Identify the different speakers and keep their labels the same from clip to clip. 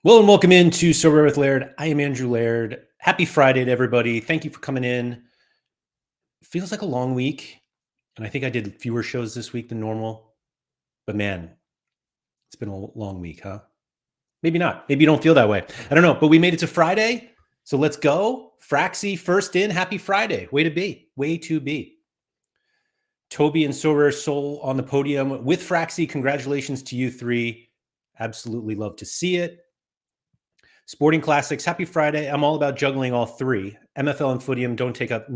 Speaker 1: Well, and welcome into Sorare with Laird. I am Andrew Laird. Happy Friday to everybody. Thank you for coming in. Feels like a long week, and I think I did fewer shows this week than normal. But man, it's been a long week, huh? Maybe not. Maybe you don't feel that way. I don't know. But we made it to Friday, so let's go. Fraxy first in. Happy Friday. Way to be. Way to be. Toby and Sorare Soul on the podium with Fraxy. Congratulations to you three. Absolutely love to see it. Sporting Classics, happy Friday. I'm all about juggling all three. MFL and Footium don't take up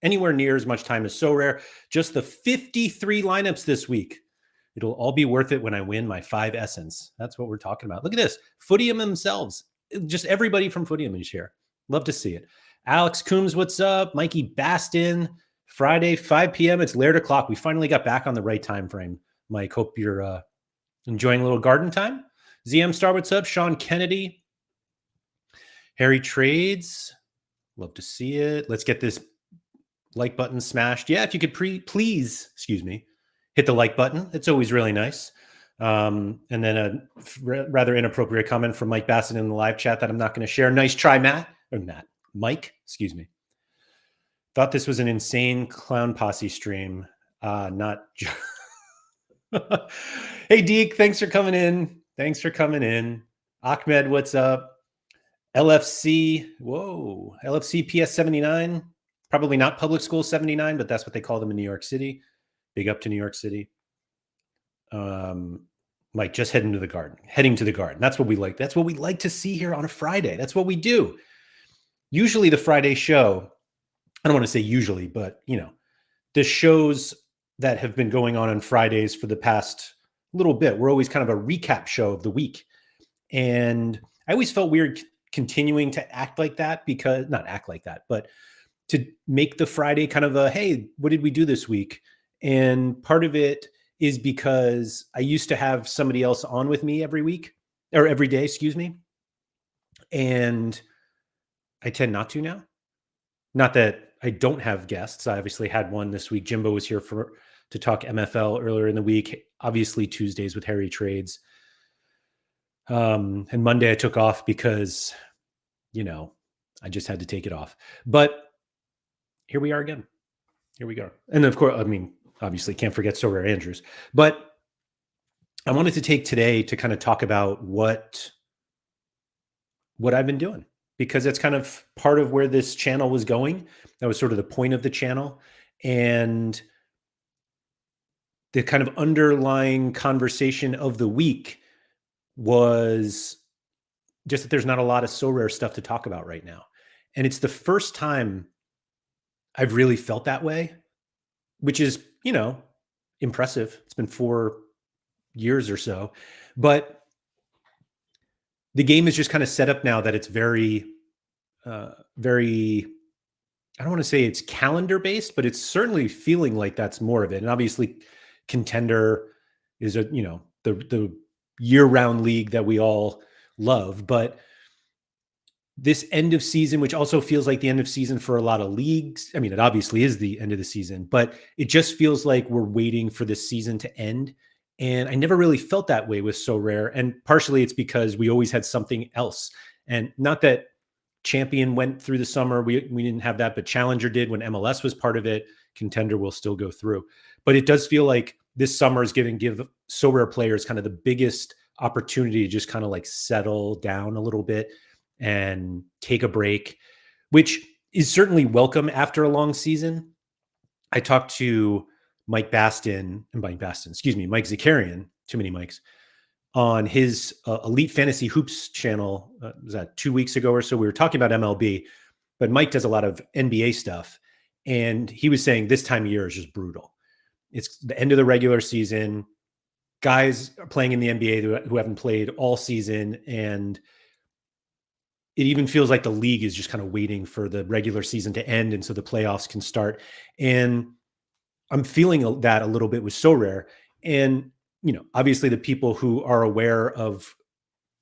Speaker 1: anywhere near as much time as Sorare. Just the 53 lineups this week. It'll all be worth it when I win my 5 Essence. That's what we're talking about. Look at this. Footium themselves. Just everybody from Footium is here. Love to see it. Alex Coombs, what's up? Mikey Bastin. Friday, 5 p.m. It's Laird o'clock. We finally got back on the right time frame. Mike, hope you're enjoying a little garden time. ZM Star, what's up? Sean Kennedy. Harry Trades, love to see it. Let's get this like button smashed. Yeah, if you could please, hit the like button. It's always really nice. And then a rather inappropriate comment from Mike Bassett in the live chat that I'm not going to share. Nice try, Mike, Thought this was an insane clown posse stream. Not. Hey, Deke, thanks for coming in. Ahmed, what's up? LFC, LFC PS 79, probably not public school 79, but that's what they call them in New York City. Big up to New York City. Mike, just heading to the garden. That's what we like. That's what we like to see here on a Friday. That's what we do. Usually the Friday show, I don't want to say usually, but the shows that have been going on Fridays for the past little bit, we're always kind of a recap show of the week. And I always felt weird continuing to act like that but to make the Friday kind of a, hey, what did we do this week? And part of it is because I used to have somebody else on with me every day, and I tend not to now. Not that I don't have guests. I obviously had one this week. Jimbo was here to talk MFL earlier in the week. Obviously Tuesdays with Harry Trades. And Monday I took off because, I just had to take it off. But here we are again. Here we go. And of course, obviously can't forget Sorare Andrews. But I wanted to take today to kind of talk about what I've been doing, because that's kind of part of where this channel was going. That was sort of the point of the channel. And the kind of underlying conversation of the week was just that there's not a lot of Sorare stuff to talk about right now. And it's the first time I've really felt that way, which is, impressive. It's been 4 years or so, but the game is just kind of set up now that it's very, I don't want to say it's calendar based, but it's certainly feeling like that's more of it. And obviously Contender is the year-round league that we all love, but this end of season, which also feels like the end of season for a lot of leagues. I mean, it obviously is the end of the season, but it just feels like we're waiting for this season to end. And I never really felt that way with Sorare. And partially it's because we always had something else. And not that Champion went through the summer. We didn't have that, but Challenger did when MLS was part of it. Contender will still go through. But it does feel like this summer is going to give Sorare players kind of the biggest opportunity to just kind of like settle down a little bit and take a break, which is certainly welcome after a long season. I talked to Mike Zakarian, too many Mikes, on his Elite Fantasy Hoops channel. Was that 2 weeks ago or so? We were talking about MLB, but Mike does a lot of NBA stuff. And he was saying this time of year is just brutal. It's the end of the regular season. Guys are playing in the NBA who haven't played all season, and it even feels like the league is just kind of waiting for the regular season to end, and so the playoffs can start. And I'm feeling that a little bit with Sorare. And, obviously the people who are aware of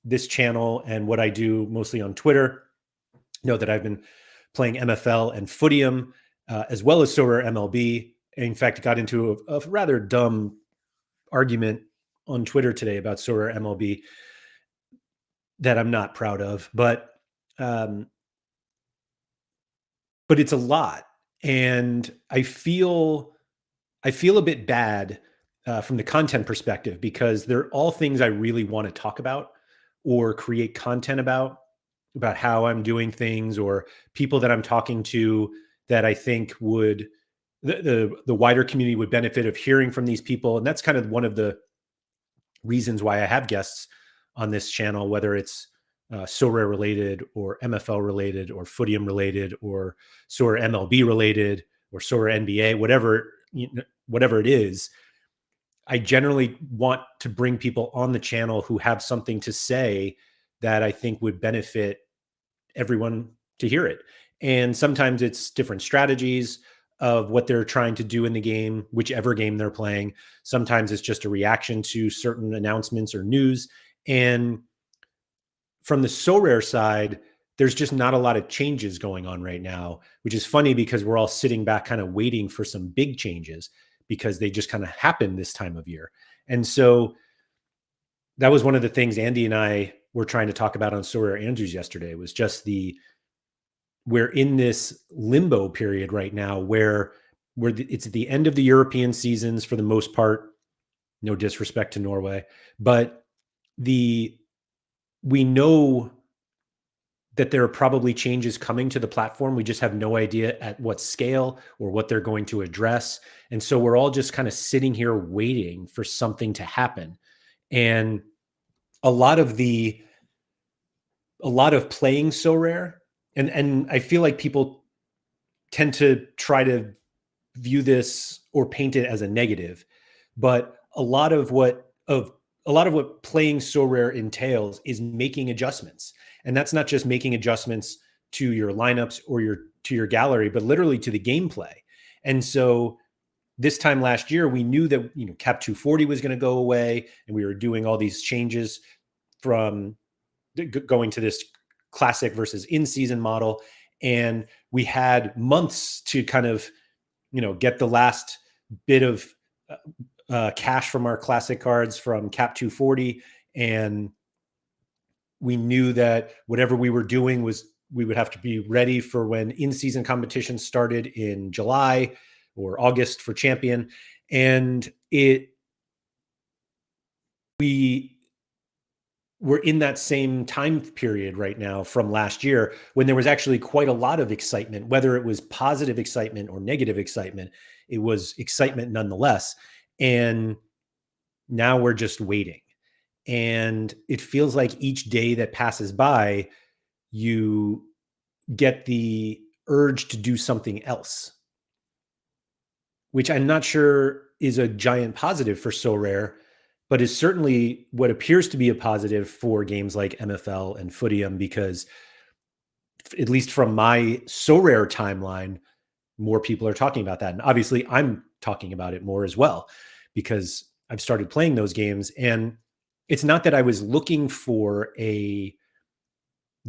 Speaker 1: this channel and what I do mostly on Twitter know that I've been playing MFL and Footium, as well as SorareMLB. In fact, got into a rather dumb argument on Twitter today about SorareMLB. that I'm not proud of, um, but it's a lot, and I feel a bit bad from the content perspective because they're all things I really want to talk about or create content about how I'm doing things or people that I'm talking to that I think would the wider community would benefit of hearing from these people. And that's kind of one of the reasons why I have guests on this channel, whether it's Sorare related or MFL related or Footium related or SorareMLB related or Sorare NBA, whatever it is. I generally want to bring people on the channel who have something to say that I think would benefit everyone to hear it. And sometimes it's different strategies of what they're trying to do in the game, whichever game they're playing. Sometimes it's just a reaction to certain announcements or news. And from the Sorare side, there's just not a lot of changes going on right now, which is funny because we're all sitting back kind of waiting for some big changes because they just kind of happen this time of year. And so that was one of the things Andy and I were trying to talk about on Sorare Andrews yesterday was just we're in this limbo period right now where it's at the end of the European seasons for the most part. No disrespect to Norway, but we know that there are probably changes coming to the platform. We just have no idea at what scale or what they're going to address. And so we're all just kind of sitting here waiting for something to happen. And a lot of playing Sorare, and I feel like people tend to try to view this or paint it as a negative, but a lot of what playing Sorare entails is making adjustments. And that's not just making adjustments to your lineups or to your gallery, but literally to the gameplay. And so this time last year, we knew that Cap 240 was going to go away, and we were doing all these changes from going to this classic versus in-season model. And we had months to kind of get the last bit of cash from our classic cards from Cap 240. And we knew that whatever we were doing we would have to be ready for when in-season competition started in July or August for Champion. And we're in that same time period right now from last year when there was actually quite a lot of excitement, whether it was positive excitement or negative excitement, it was excitement nonetheless. And now we're just waiting. And it feels like each day that passes by, you get the urge to do something else, which I'm not sure is a giant positive for Sorare, but is certainly what appears to be a positive for games like MFL and Footium, because at least from my Sorare timeline, more people are talking about that. And obviously I'm talking about it more as well because I've started playing those games. And it's not that I was looking for a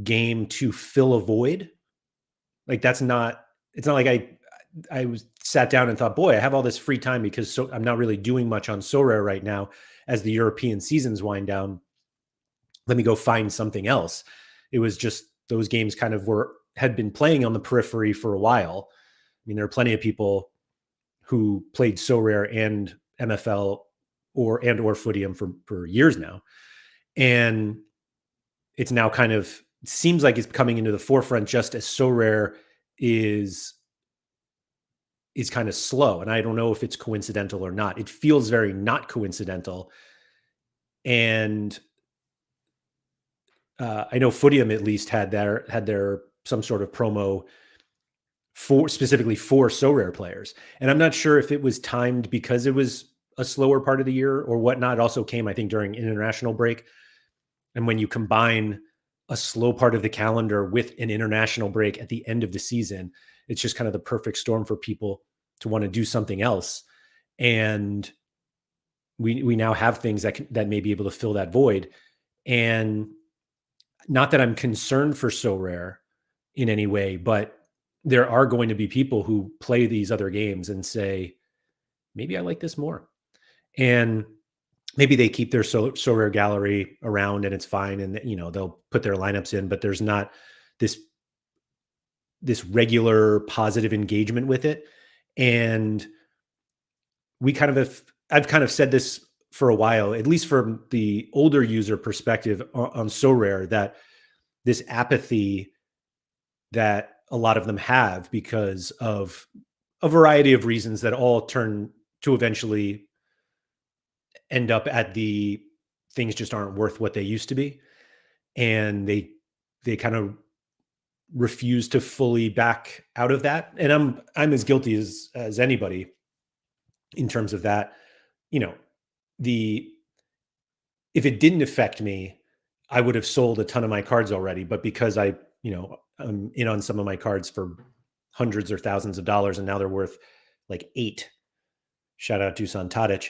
Speaker 1: game to fill a void. Like it's not like I was sat down and thought, boy, I have all this free time because I'm not really doing much on Sorare right now as the European seasons wind down. Let me go find something else. It was just those games kind of had been playing on the periphery for a while. I mean, there are plenty of people who played Sorare and MFL or Footium for years now. And it's now kind of seems like it's coming into the forefront just as Sorare is kind of slow. And I don't know if it's coincidental or not. It feels very not coincidental. And I know Footium at least had their some sort of promo specifically for Sorare players. And I'm not sure if it was timed because it was a slower part of the year or whatnot. It also came, I think, during international break. And when you combine a slow part of the calendar with an international break at the end of the season, it's just kind of the perfect storm for people to want to do something else. And we now have things that may be able to fill that void. And not that I'm concerned for Sorare in any way, but there are going to be people who play these other games and say, maybe I like this more. And maybe they keep their Sorare gallery around and it's fine, and they'll put their lineups in, but there's not this regular positive engagement with it. And I've kind of said this for a while, at least from the older user perspective on Sorare, that this apathy that a lot of them have because of a variety of reasons that all turn to eventually end up at the things just aren't worth what they used to be. And they kind of refuse to fully back out of that. And I'm as guilty as anybody in terms of that. You know, the if it didn't affect me, I would have sold a ton of my cards already. But because I'm in on some of my cards for hundreds or thousands of dollars, and now they're worth like 8. Shout out Dusan Tadic.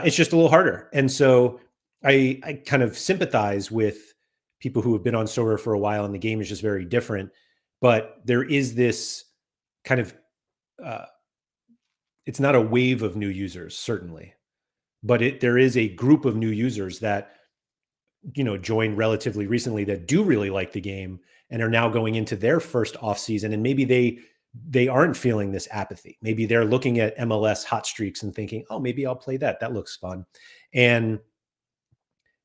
Speaker 1: It's just a little harder. And so I kind of sympathize with people who have been on Sorare for a while, and the game is just very different. But there is this kind of, it's not a wave of new users, certainly, but there is a group of new users that, joined relatively recently that do really like the game and are now going into their first off season. And maybe they aren't feeling this apathy. Maybe they're looking at MLS hot streaks and thinking, oh, maybe I'll play that. That looks fun. And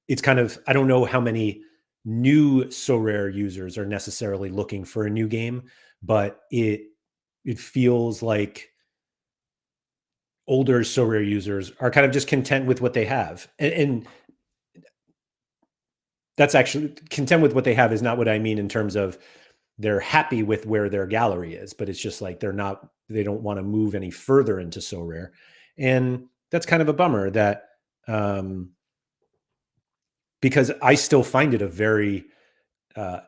Speaker 1: it's kind of, I don't know how many new Sorare users are necessarily looking for a new game, but it feels like older Sorare users are kind of just content with what they have. And that's actually, content with what they have is not what I mean in terms of they're happy with where their gallery is, but it's just like they don't want to move any further into Sorare. And that's kind of a bummer that, because I still find it a very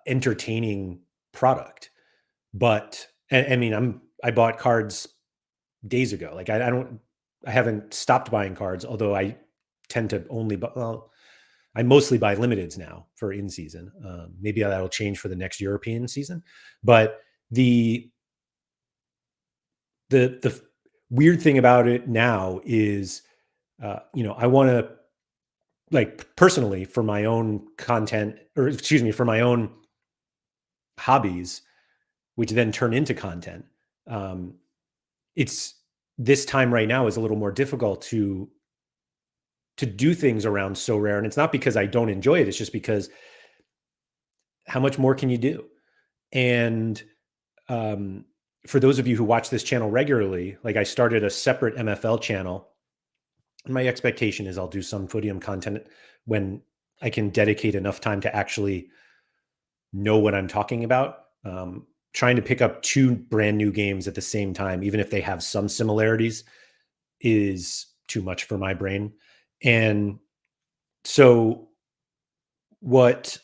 Speaker 1: entertaining product. But I mean, I bought cards days ago. Like I haven't stopped buying cards, although I tend to only I mostly buy limiteds now for in season. Maybe that'll change for the next European season. But the weird thing about it now is, I want to, like, personally, for my own content, or excuse me, for my own hobbies, which then turn into content. It's this time right now is a little more difficult to do things around Sorare. And it's not because I don't enjoy it. It's just because how much more can you do? And for those of you who watch this channel regularly, like, I started a separate MFL channel. And my expectation is I'll do some Footium content when I can dedicate enough time to actually know what I'm talking about. Trying to pick up 2 brand new games at the same time, even if they have some similarities, is too much for my brain. And so what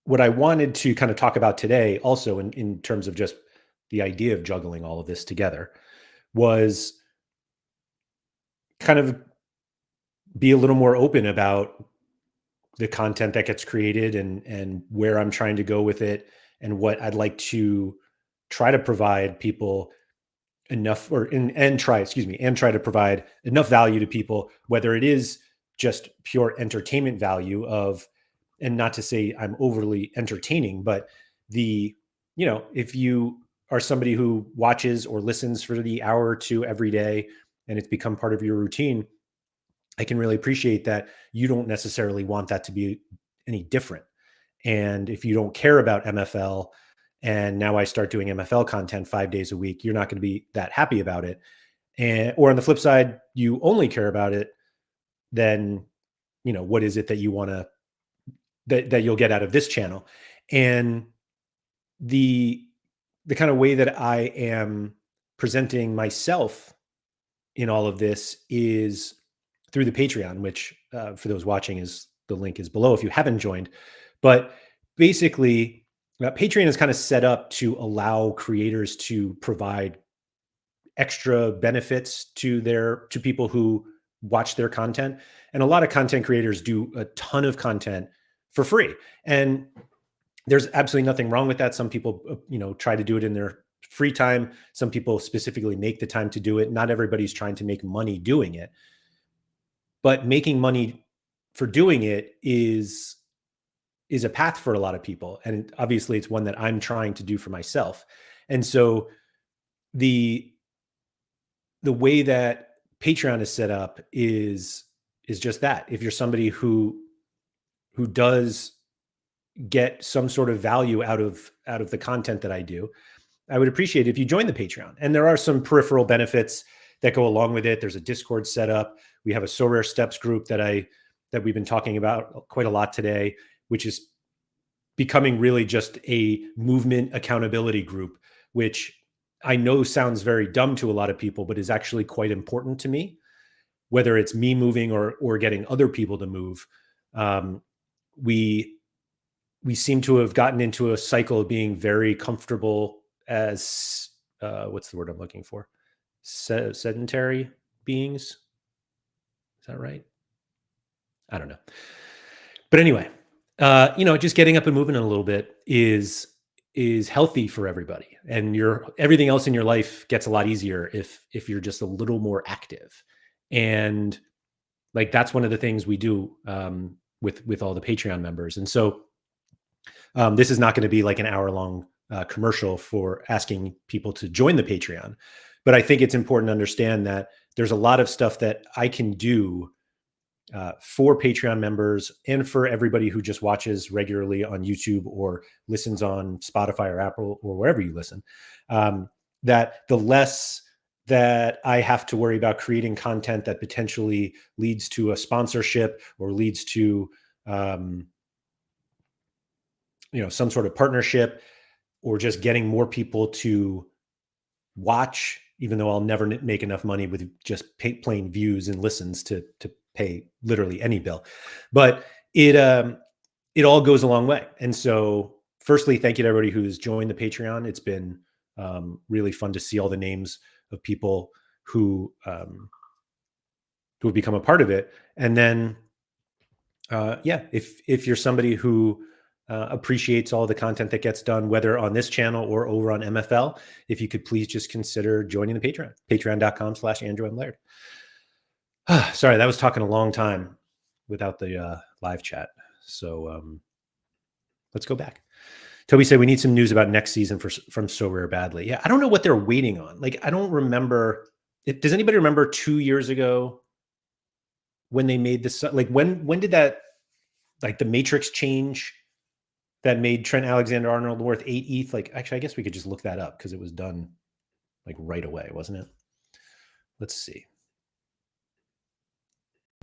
Speaker 1: I wanted to kind of talk about today, also in terms of just the idea of juggling all of this together, was kind of be a little more open about the content that gets created and where I'm trying to go with it, and what I'd like to try to provide people enough, and try to provide enough value to people, whether it is just pure entertainment value of, and not to say I'm overly entertaining, but if you are somebody who watches or listens for the hour or 2 every day, and it's become part of your routine, I can really appreciate that you don't necessarily want that to be any different. And if you don't care about MFL, and now I start doing MFL content 5 days a week, you're not going to be that happy about it. Or on the flip side, you only care about it, then, what is it that you want to, that you'll get out of this channel? And the kind of way that I am presenting myself in all of this is through the Patreon, which, for those watching, the link is below if you haven't joined. But basically, Patreon is kind of set up to allow creators to provide extra benefits to people who watch their content. And a lot of content creators do a ton of content for free. And there's absolutely nothing wrong with that. Some people, try to do it in their free time. Some people specifically make the time to do it. Not everybody's trying to make money doing it. But making money for doing it is a path for a lot of people. And obviously it's one that I'm trying to do for myself. And so the way that Patreon is set up is just that. If you're somebody who does get some sort of value out of the content that I do, I would appreciate it if you join the Patreon. And there are some peripheral benefits that go along with it. There's a Discord set up. We have a Sorare Steps group that we've been talking about quite a lot today, which is becoming really just a movement accountability group, which I know sounds very dumb to a lot of people, but is actually quite important to me, whether it's me moving or getting other people to move. We seem to have gotten into a cycle of being very comfortable as what's the word I'm looking for? Sedentary beings. Is that right? I don't know. But anyway, just getting up and moving a little bit is healthy for everybody, and everything else in your life gets a lot easier if you're just a little more active. And like that's one of the things we do with all the Patreon members. And so this is not going to be like an hour-long commercial for asking people to join the Patreon, but I think it's important to understand that there's a lot of stuff that I can do for Patreon members and for everybody who just watches regularly on YouTube or listens on Spotify or Apple or wherever you listen, that the less that I have to worry about creating content that potentially leads to a sponsorship or leads to some sort of partnership, or just getting more people to watch, even though I'll never make enough money with just plain views and listens to pay literally any bill. But it all goes a long way. And so firstly, thank you to everybody who's joined the Patreon. It's been really fun to see all the names of people who have become a part of it. And then, if you're somebody who appreciates all the content that gets done, whether on this channel or over on MFL, if you could please just consider joining the Patreon, patreon.com/AndrewMLaird. Sorry, that was talking a long time without the live chat. So let's go back. Toby said we need some news about next season from Sorare badly. Yeah, I don't know what they're waiting on. Like, I don't remember. Does anybody remember 2 years ago when they made this? Like, when did that, like the matrix change that made Trent Alexander-Arnold worth 8 ETH? Like, actually, I guess we could just look that up because it was done like right away, wasn't it? Let's see.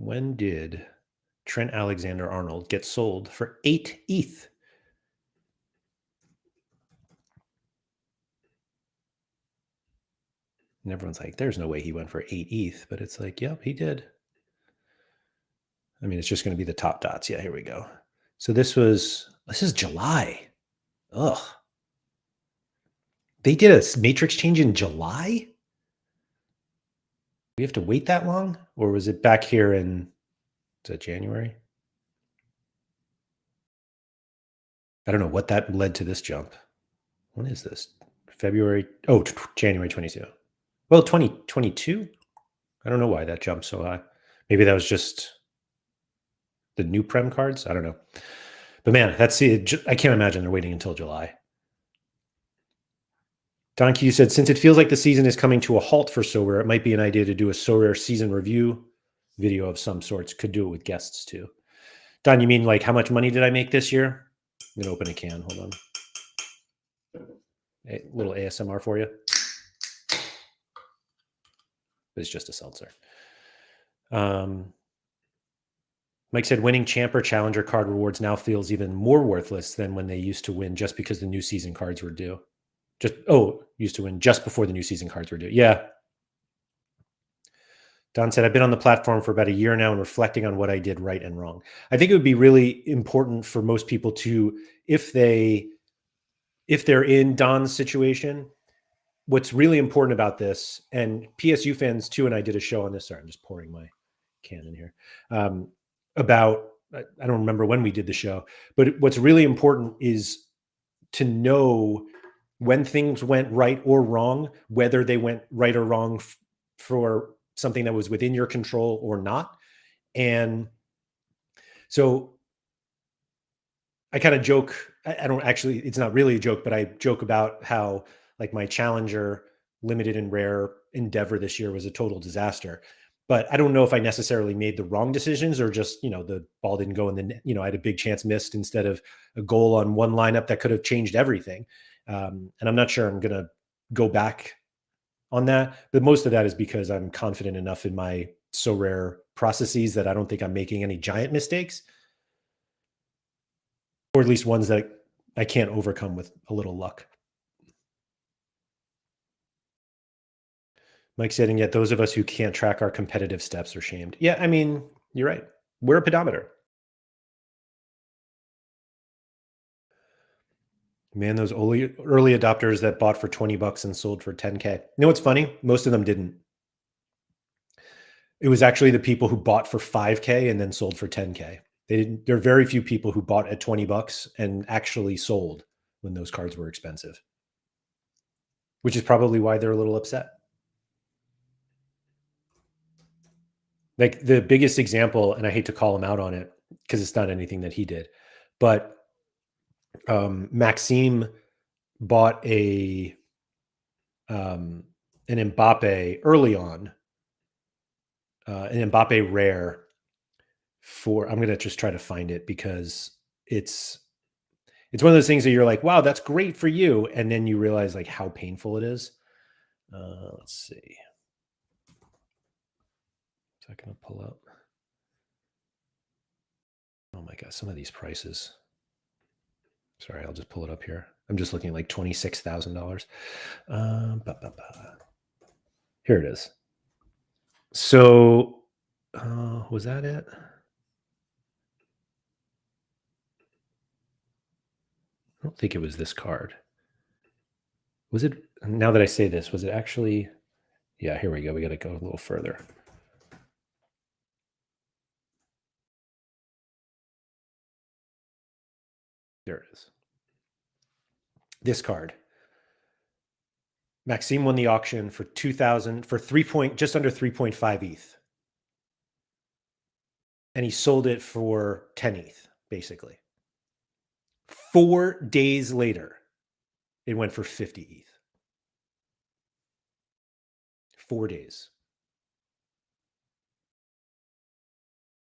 Speaker 1: When did Trent Alexander-Arnold get sold for 8 ETH? And everyone's like, there's no way he went for 8 ETH, but it's like, yep, he did. I mean, it's just going to be the top dots. Yeah, here we go. So this is July. Ugh. They did a matrix change in July? We have to wait that long? Or was it back here in, is that January? I don't know what that led to this jump. When is this? February? Oh, January 22. Well, 2022? I don't know why that jumped so high. Maybe that was just the new Prem cards. I don't know. But man, I can't imagine they're waiting until July. Don Q said, since it feels like the season is coming to a halt for Sorare, it might be an idea to do a Sorare season review video of some sorts. Could do it with guests too. Don, you mean like how much money did I make this year? I'm going to open a can. Hold on. A little ASMR for you. It's just a seltzer. Mike said, winning champ or challenger card rewards now feels even more worthless than when they used to win just because the new season cards were due. Used to win just before the new season cards were due. Yeah. Don said, I've been on the platform for about a year now and reflecting on what I did right and wrong. I think it would be really important for most people to, if they're in Don's situation, what's really important about this, and PSU fans too, and I did a show on this. Sorry, I'm just pouring my can in here. About, I don't remember when we did the show, but what's really important is to know when things went right or wrong, whether they went right or wrong for something that was within your control or not. And So I kind of joke. I don't actually, it's not really a joke, but I joke about how like my challenger limited and rare endeavor this year was a total disaster. But I don't know if I necessarily made the wrong decisions or just, the ball didn't go in the net. I had a big chance missed instead of a goal on one lineup that could have changed everything. And I'm not sure I'm going to go back on that. But most of that is because I'm confident enough in my so rare processes that I don't think I'm making any giant mistakes, or at least ones that I can't overcome with a little luck. Mike said, and yet those of us who can't track our competitive steps are shamed. Yeah, I mean, you're right. We're a pedometer. Man, those early adopters that bought for $20 and sold for 10K. You know what's funny? Most of them didn't. It was actually the people who bought for 5K and then sold for 10K. There are very few people who bought at $20 and actually sold when those cards were expensive, which is probably why they're a little upset. Like the biggest example, and I hate to call him out on it because it's not anything that he did, but Maxime bought an Mbappe early on, an Mbappe rare for. I'm going to just try to find it because it's one of those things that you're like, wow, that's great for you, and then you realize like how painful it is. Let's see. Is that going to pull up? Oh my god, some of these prices. Sorry, I'll just pull it up here. I'm just looking at like $26,000. Here it is. So, was that it? I don't think it was this card. Was it? Now that I say this, was it actually? Yeah, here we go. We got to go a little further. There it is. This card. Maxime won the auction for 2,000 for just under 3.5 ETH. And he sold it for 10 ETH, basically. 4 days later, it went for 50 ETH. 4 days.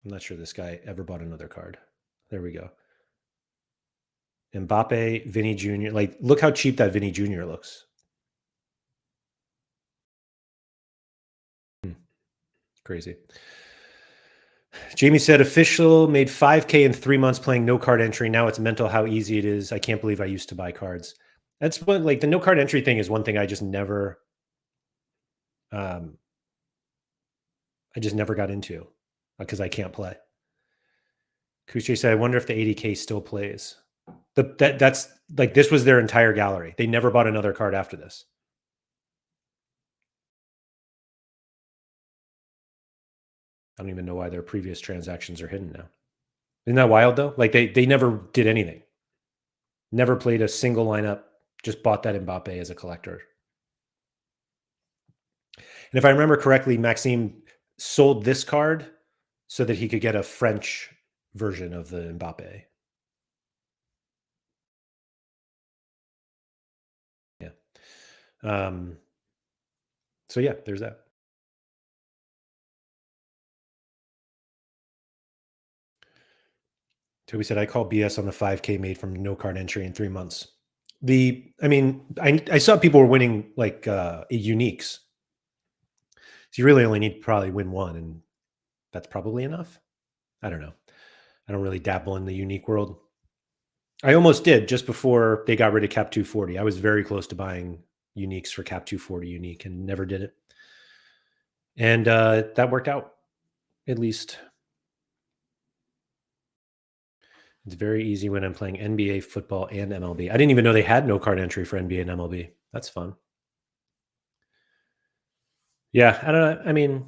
Speaker 1: I'm not sure this guy ever bought another card. There we go. Mbappe, Vinny Jr. Like, look how cheap that Vinny Jr. looks. Crazy. Jamie said, official made 5K in 3 months playing no card entry. Now it's mental how easy it is. I can't believe I used to buy cards. That's what, like, the no card entry thing is one thing I just never got into because I can't play. Kuche said, I wonder if the 80K still plays. That's like, this was their entire gallery. They never bought another card after this. I don't even know why their previous transactions are hidden now. Isn't that wild though? Like they never did anything. Never played a single lineup, just bought that Mbappe as a collector. And if I remember correctly, Maxime sold this card so that he could get a French version of the Mbappe. Yeah. So yeah, there's that. Toby said, I call BS on the 5K made from no card entry in 3 months. I saw people were winning like uniques. So you really only need to probably win one, and that's probably enough. I don't know. I don't really dabble in the unique world. I almost did just before they got rid of Cap 240. I was very close to buying uniques for Cap 240 unique and never did it. And that worked out, at least. It's very easy when I'm playing NBA, football, and MLB. I didn't even know they had no card entry for NBA and MLB. That's fun. Yeah, I don't know. I mean,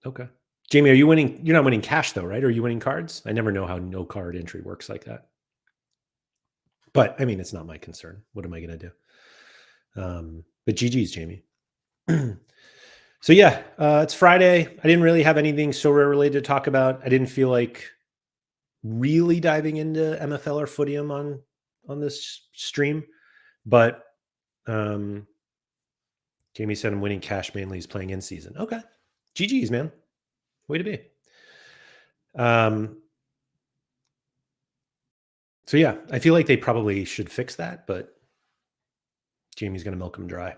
Speaker 1: okay. Jamie, are you winning? You're not winning cash though, right? Are you winning cards? I never know how no card entry works like that. But I mean, it's not my concern. What am I going to do? But GG's, Jamie. So yeah, it's Friday. I didn't really have anything Sorare related to talk about. I didn't feel like really diving into MFL or Footium on this stream, but um, Jamie said I'm winning cash mainly. He's playing in season. Okay, GG's, man. Way to be. So yeah, I feel like they probably should fix that, but Jamie's going to milk them dry.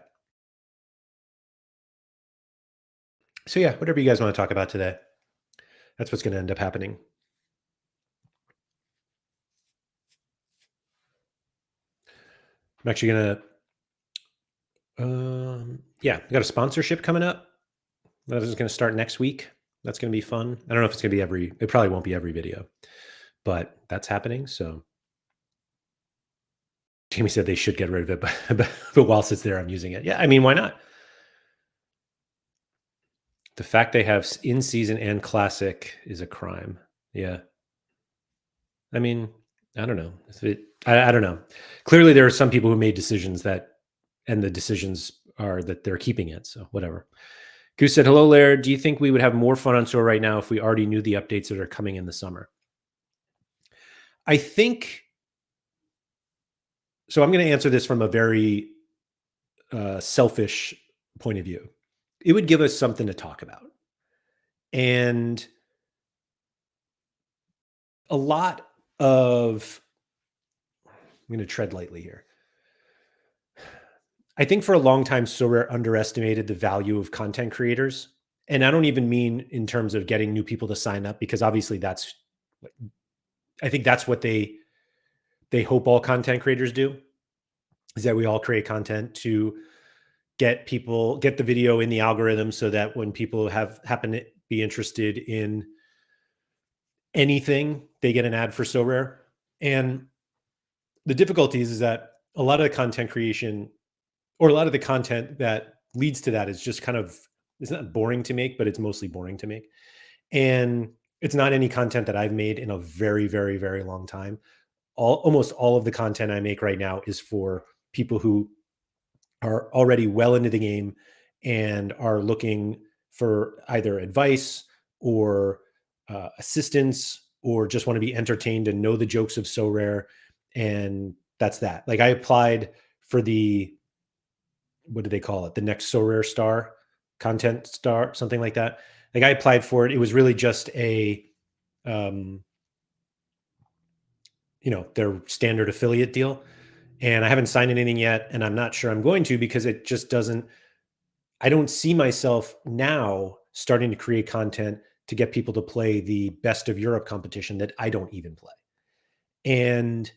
Speaker 1: So yeah, whatever you guys want to talk about today, that's what's going to end up happening. I'm actually going to, yeah, we got a sponsorship coming up. That is going to start next week. That's going to be fun. I don't know if it's going to be it probably won't be every video, but that's happening. So Jamie said they should get rid of it, but whilst it's there, I'm using it. Yeah, I mean, why not? The fact they have in season and classic is a crime. Yeah. I mean, I don't know. I don't know. Clearly, there are some people who made decisions and the decisions are that they're keeping it. So whatever. Goose said, "Hello, Laird. Do you think we would have more fun on Sorare right now if we already knew the updates that are coming in the summer?" I think so. I'm going to answer this from a very selfish point of view. It would give us something to talk about, and a lot of. I'm going to tread lightly here. I think for a long time, Sorare underestimated the value of content creators. And I don't even mean in terms of getting new people to sign up, because obviously I think that's what they hope all content creators do, is that we all create content to get the video in the algorithm so that when people happen to be interested in anything, they get an ad for Sorare. And the difficulties is that a lot of the content creation or a lot of the content that leads to that is just kind of, it's not boring to make, but it's mostly boring to make. And it's not any content that I've made in a very, very, very long time. Almost all of the content I make right now is for people who are already well into the game and are looking for either advice or assistance, or just want to be entertained and know the jokes of Sorare. And that's that. Like, I applied for what do they call it? The next Sorare star, content star, something like that. Like, I applied for it. It was really just um, their standard affiliate deal. And I haven't signed anything yet. And I'm not sure I'm going to, because it just I don't see myself now starting to create content to get people to play the best of Europe competition that I don't even play. And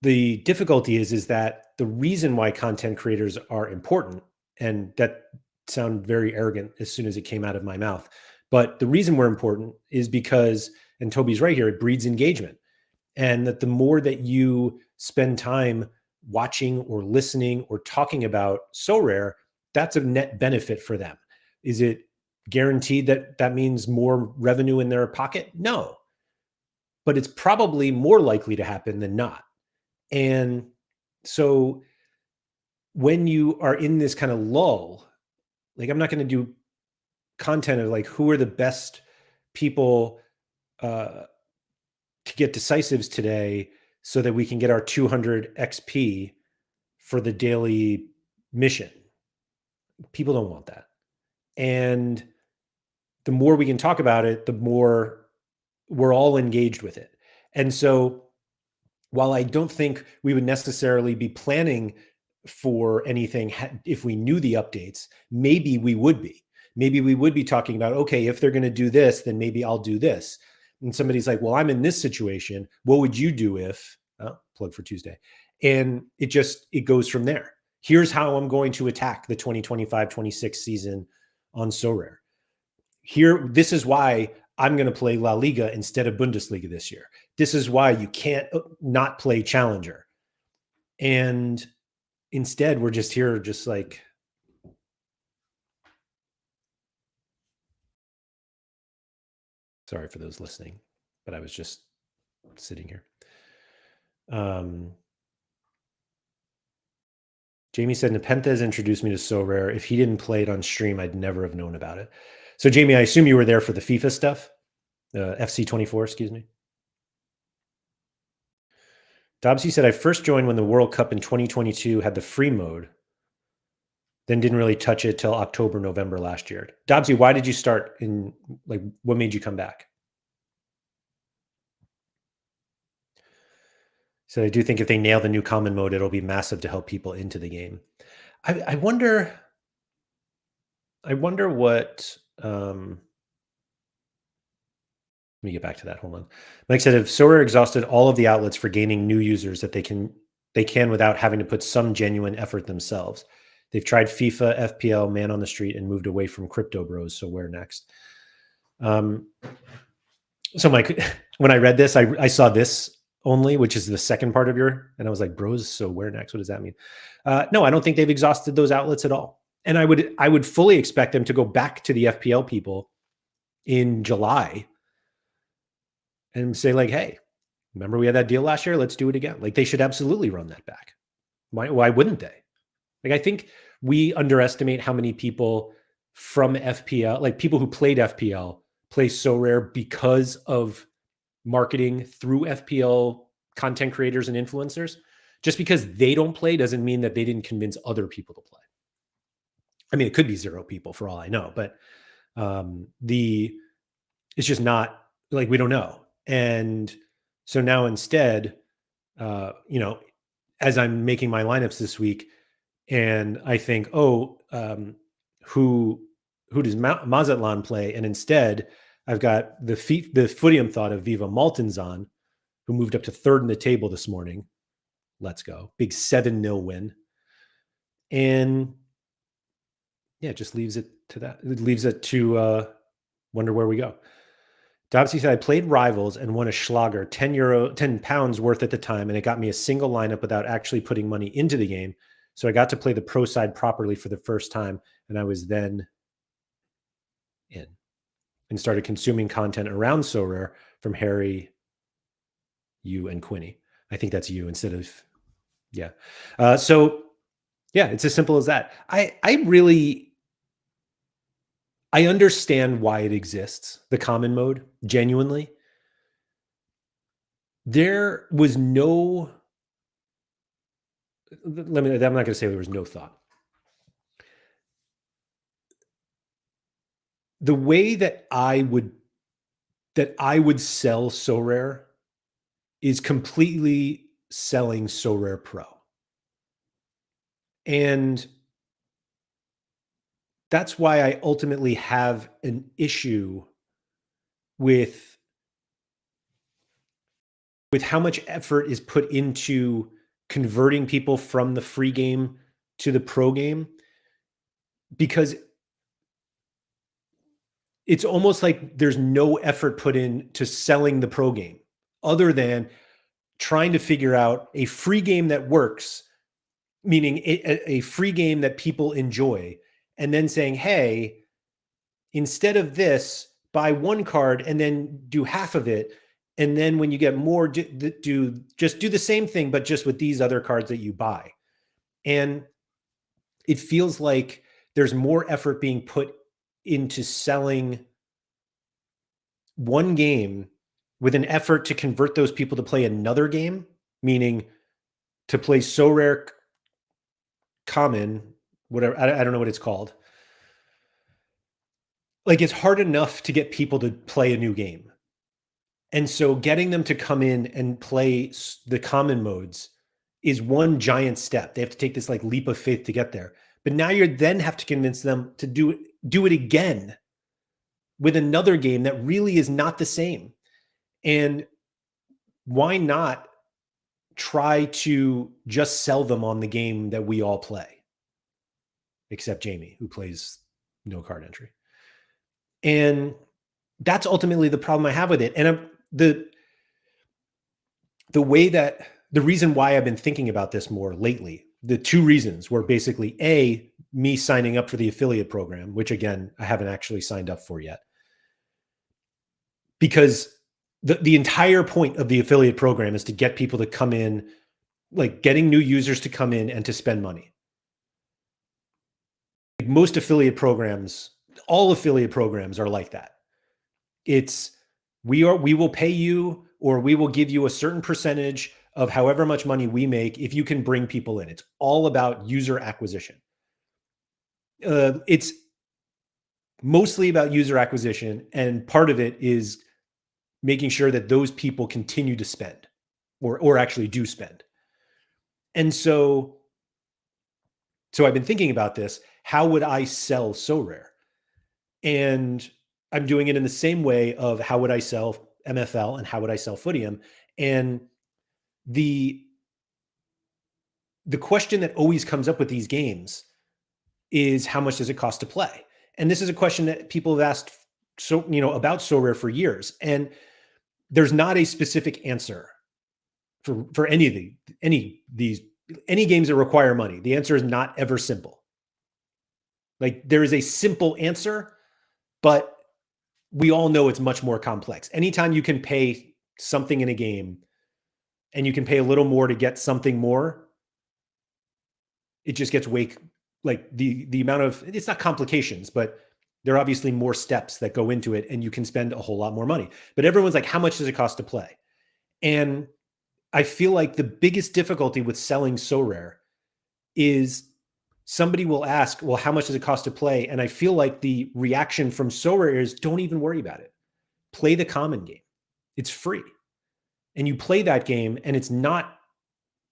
Speaker 1: the difficulty is that the reason why content creators are important, and that sound very arrogant as soon as it came out of my mouth, but the reason we're important is because, and Toby's right here, it breeds engagement. And that the more that you spend time watching or listening or talking about Sorare, that's a net benefit for them. Is it guaranteed that that means more revenue in their pocket? No, but it's probably more likely to happen than not. And so when you are in this kind of lull, like, I'm not going to do content of like, who are the best people to get decisives today so that we can get our 200 XP for the daily mission. People don't want that. And the more we can talk about it, the more we're all engaged with it. And so while I don't think we would necessarily be planning for anything if we knew the updates, maybe we would be. Maybe we would be talking about, okay, if they're going to do this, then maybe I'll do this. And somebody's like, well, I'm in this situation. What would you do if, plug for Tuesday? And it goes from there. Here's how I'm going to attack the 2025-26 season on Sorare. This is why I'm going to play La Liga instead of Bundesliga this year. This is why you can't not play Challenger. And instead, we're just here, just like, sorry for those listening, but I was just sitting here. Jamie said, Nepenthez introduced me to Sorare. If he didn't play it on stream, I'd never have known about it. So, Jamie, I assume you were there for the FIFA stuff, FC24, excuse me. Dobbsy said, I first joined when the World Cup in 2022 had the free mode, then didn't really touch it till October, November last year. Dobbsy, why did you start in, like, what made you come back? So I do think if they nail the new common mode, it'll be massive to help people into the game. I wonder what, let me get back to that. Hold on. Mike said, if Sorare exhausted all of the outlets for gaining new users that they can without having to put some genuine effort themselves. They've tried FIFA, FPL, Man on the Street, and moved away from crypto bros. So where next? So Mike, when I read this, I saw this only, which is the second part of and I was like, bros, so where next? What does that mean? No, I don't think they've exhausted those outlets at all. And I would fully expect them to go back to the FPL people in July and say, like, hey, remember we had that deal last year? Let's do it again. Like, they should absolutely run that back. Why wouldn't they? Like, I think we underestimate how many people from FPL, like people who played FPL, play Sorare because of marketing through FPL content creators and influencers. Just because they don't play doesn't mean that they didn't convince other people to play. I mean, it could be 0 people for all I know, but it's just not, like, we don't know. And so now instead, as I'm making my lineups this week, and I think, who does Mazatlan play? And instead, I've got the Footium thought of Viva Maltinzon, who moved up to 3rd in the table this morning. Let's go. Big 7-0 win. And yeah, it just leaves it to that. It leaves it to wonder where we go. Dobbsy said, I played Rivals and won a Schlager, £10 worth at the time, and it got me a single lineup without actually putting money into the game. So I got to play the pro side properly for the first time, and I was then in and started consuming content around Sorare from Harry, you, and Quinny. I think that's you instead of, yeah. So yeah, it's as simple as that. I understand why it exists, the common mode, genuinely. There was no, I'm not going to say there was no thought. The way that I would sell Sorare is completely selling Sorare Pro. And that's why I ultimately have an issue with how much effort is put into converting people from the free game to the pro game, because it's almost like there's no effort put into selling the pro game other than trying to figure out a free game that works, meaning a free game that people enjoy, and then saying, hey, instead of this, buy one card and then do half of it. And then when you get more, do the same thing, but just with these other cards that you buy. And it feels like there's more effort being put into selling one game with an effort to convert those people to play another game, meaning to play Sorare Common, whatever, I don't know what it's called. Like, it's hard enough to get people to play a new game. And so getting them to come in and play the common modes is one giant step. They have to take this like leap of faith to get there. But now you then have to convince them to do it again with another game that really is not the same. And why not try to just sell them on the game that we all play, except Jamie, who plays no card entry. And that's ultimately the problem I have with it. And the reason why I've been thinking about this more lately, the 2 reasons were basically A, me signing up for the affiliate program, which again, I haven't actually signed up for yet. Because the entire point of the affiliate program is to get people to come in, like getting new users to come in and to spend money. most affiliate programs, all affiliate programs are like that. It's we will pay you, or we will give you a certain percentage of however much money we make if you can bring people in. It's all about user acquisition. It's mostly about user acquisition, and part of it is making sure that those people continue to spend, or actually do spend. And so I've been thinking about this. How would I sell Sorare? And I'm doing it in the same way of how would I sell MFL and how would I sell Footium? And the question that always comes up with these games is, how much does it cost to play? And this is a question that people have asked about Sorare for years. And there's not a specific answer for any games that require money. The answer is not ever simple. Like, there is a simple answer, but we all know it's much more complex. Anytime you can pay something in a game and you can pay a little more to get something more, it just gets the amount of, it's not complications, but there are obviously more steps that go into it, and you can spend a whole lot more money. But everyone's like, how much does it cost to play? And I feel like the biggest difficulty with selling Sorare is somebody will ask, well, how much does it cost to play? And I feel like the reaction from Sorare is, don't even worry about it. Play the common game. It's free. And you play that game, and it's not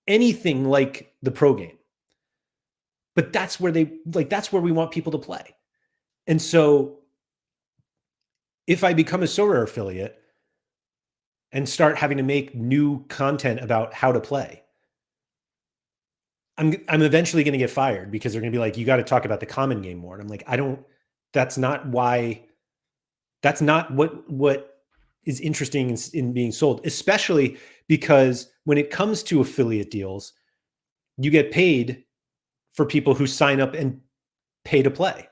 Speaker 1: anything like the pro game. But that's where that's where we want people to play. And so if I become a Sorare affiliate and start having to make new content about how to play, I'm eventually going to get fired, because they're going to be like, you got to talk about the common game more. And I'm like, that's not what is interesting in being sold, especially because when it comes to affiliate deals, you get paid for people who sign up and pay to play.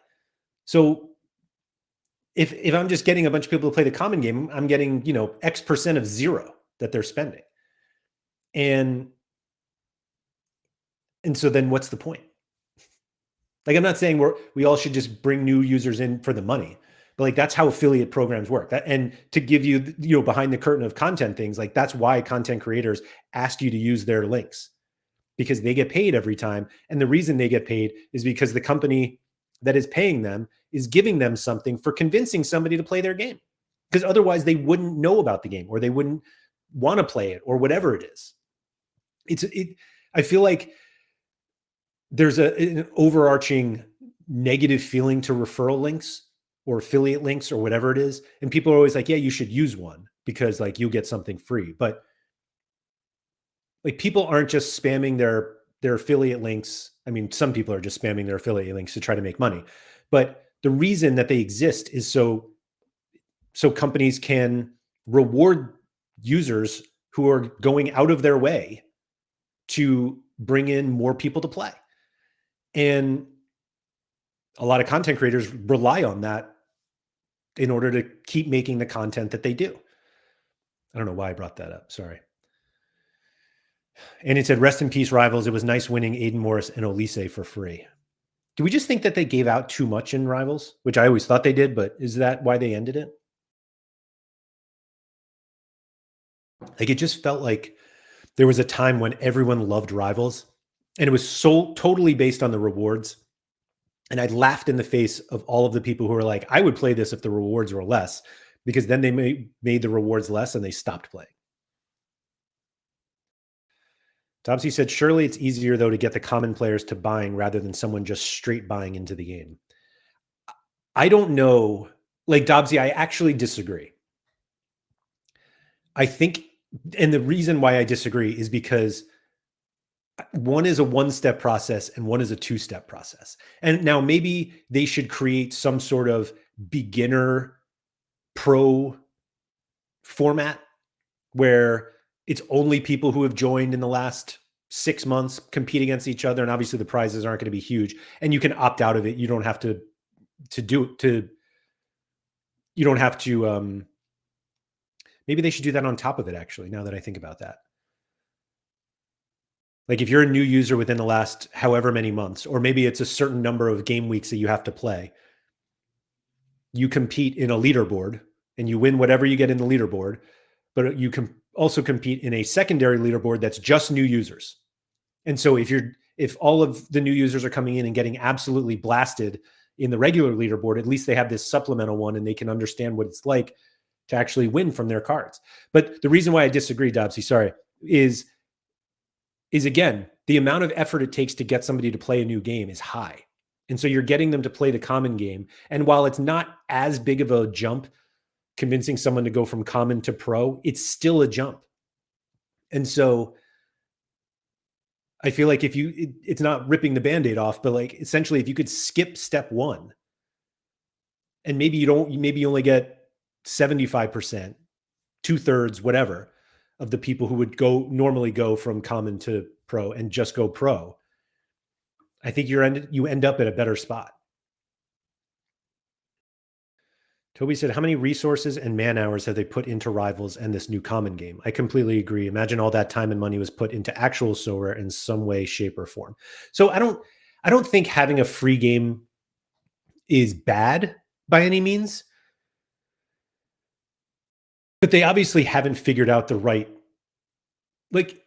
Speaker 1: So if I'm just getting a bunch of people to play the common game, I'm getting, X% of zero that they're spending. And so then what's the point? Like, I'm not saying we all should just bring new users in for the money, but like, that's how affiliate programs work. And to give you, behind the curtain of content things, like, that's why content creators ask you to use their links, because they get paid every time. And the reason they get paid is because the company that is paying them is giving them something for convincing somebody to play their game, because otherwise they wouldn't know about the game, or they wouldn't want to play it, or whatever it is. I feel like there's an overarching negative feeling to referral links or affiliate links or whatever it is. And people are always like, yeah, you should use one because like you'll get something free. But like, people aren't just spamming their affiliate links. I mean, some people are just spamming their affiliate links to try to make money. But the reason that they exist is so companies can reward users who are going out of their way to bring in more people to play. And a lot of content creators rely on that in order to keep making the content that they do. I don't know why I brought that up. Sorry. And it said, rest in peace, Rivals. It was nice winning Aiden Morris and Olise for free. Do we just think that they gave out too much in Rivals, which I always thought they did, but is that why they ended it? Like, it just felt like there was a time when everyone loved Rivals, and it was so totally based on the rewards. And I laughed in the face of all of the people who were like, I would play this if the rewards were less, because then they made the rewards less and they stopped playing. Topsy said, surely it's easier, though, to get the common players to buying rather than someone just straight buying into the game. I don't know. Like, Dobbsy, I actually disagree. I think, and the reason why I disagree is because one is a one-step process and one is a two-step process. And now maybe they should create some sort of beginner pro format where it's only people who have joined in the last 6 months compete against each other. And obviously the prizes aren't going to be huge, and you can opt out of it. You don't have to maybe they should do that on top of it, actually, now that I think about that. Like if you're a new user within the last however many months, or maybe it's a certain number of game weeks that you have to play, you compete in a leaderboard and you win whatever you get in the leaderboard, but you can also compete in a secondary leaderboard that's just new users. And so if all of the new users are coming in and getting absolutely blasted in the regular leaderboard, at least they have this supplemental one and they can understand what it's like to actually win from their cards. But the reason why I disagree, Dobsy, sorry, is again, the amount of effort it takes to get somebody to play a new game is high. And so you're getting them to play the common game. And while it's not as big of a jump, convincing someone to go from common to pro, it's still a jump. And so I feel like it's not ripping the Band-Aid off, but like essentially if you could skip step one and maybe you only get 75%, 2/3, whatever, of the people who would normally go from common to pro and just go pro, I think you end up at a better spot. Toby said, how many resources and man hours have they put into Rivals and this new common game? I completely agree. Imagine all that time and money was put into actual Sorare in some way, shape, or form. So I don't think having a free game is bad by any means. But they obviously haven't figured out the right, like,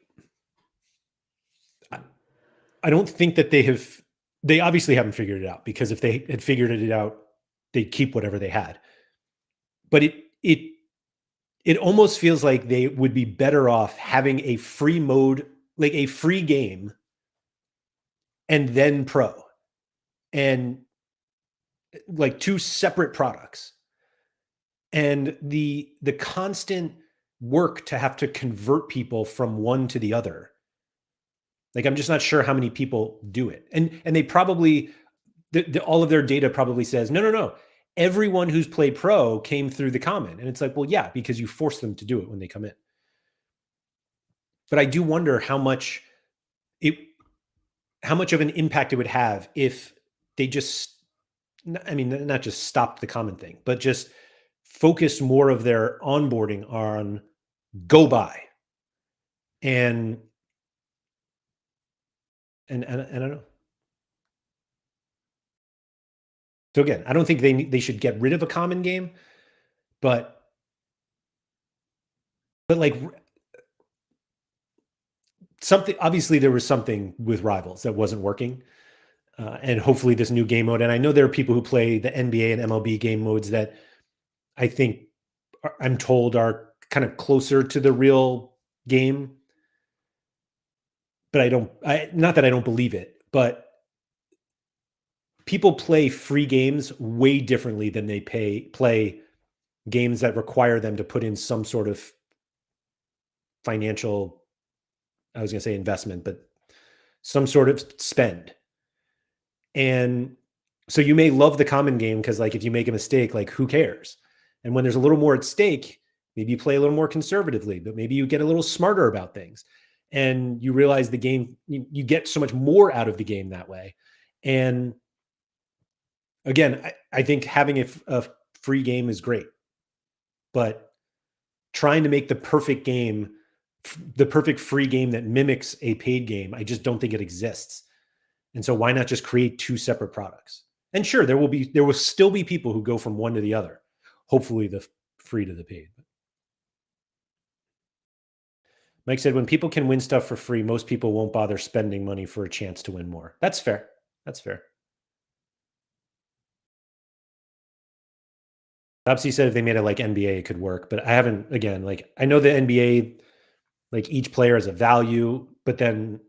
Speaker 1: I don't think that they obviously haven't figured it out, because if they had figured it out, they'd keep whatever they had. But it almost feels like they would be better off having a free mode, like a free game, and then pro, and like two separate products. And the constant work to have to convert people from one to the other. Like, I'm just not sure how many people do it. And they probably, all of their data probably says, no. Everyone who's played pro came through the common. And it's like, well, yeah, because you force them to do it when they come in. But I do wonder how much of an impact it would have if they just, I mean, not just stopped the common thing, but just focused more of their onboarding on go buy. And I don't know. So again, I don't think they should get rid of a common game, but like something, obviously there was something with Rivals that wasn't working. And hopefully this new game mode, and I know there are people who play the NBA and MLB game modes that I think I'm told are kind of closer to the real game. But not that I don't believe it, but people play free games way differently than they play games that require them to put in some sort of financial, I was going to say investment, but some sort of spend. And so you may love the common game because, like, if you make a mistake, like, who cares? And when there's a little more at stake, maybe you play a little more conservatively, but maybe you get a little smarter about things. And you realize the game, you get so much more out of the game that way. And again, I think having a free game is great, but trying to make the perfect game, the perfect free game that mimics a paid game, I just don't think it exists. And so why not just create two separate products? And sure, there will still be people who go from one to the other. Hopefully the free to the paid. Mike said, when people can win stuff for free, most people won't bother spending money for a chance to win more. That's fair. That's fair. Obviously said if they made it like NBA, it could work, but I haven't, again, like, I know the NBA, like, each player has a value, but then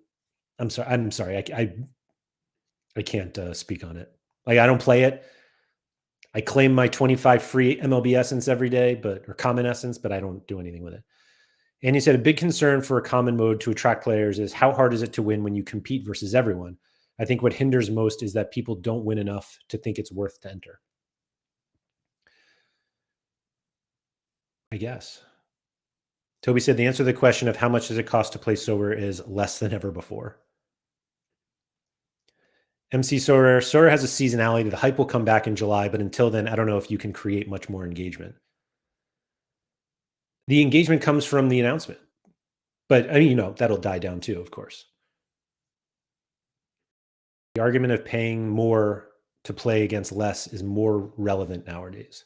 Speaker 1: I'm sorry. I can't speak on it. Like, I don't play it. I claim my 25 free MLB essence every day, or common essence, but I don't do anything with it. And he said, a big concern for a common mode to attract players is how hard is it to win when you compete versus everyone? I think what hinders most is that people don't win enough to think it's worth to enter. I guess. Toby said the answer to the question of how much does it cost to play Sorare is less than ever before. MC Sorare has a seasonality. The hype will come back in July, but until then, I don't know if you can create much more engagement. The engagement comes from the announcement, but I mean, that'll die down too, of course. The argument of paying more to play against less is more relevant nowadays.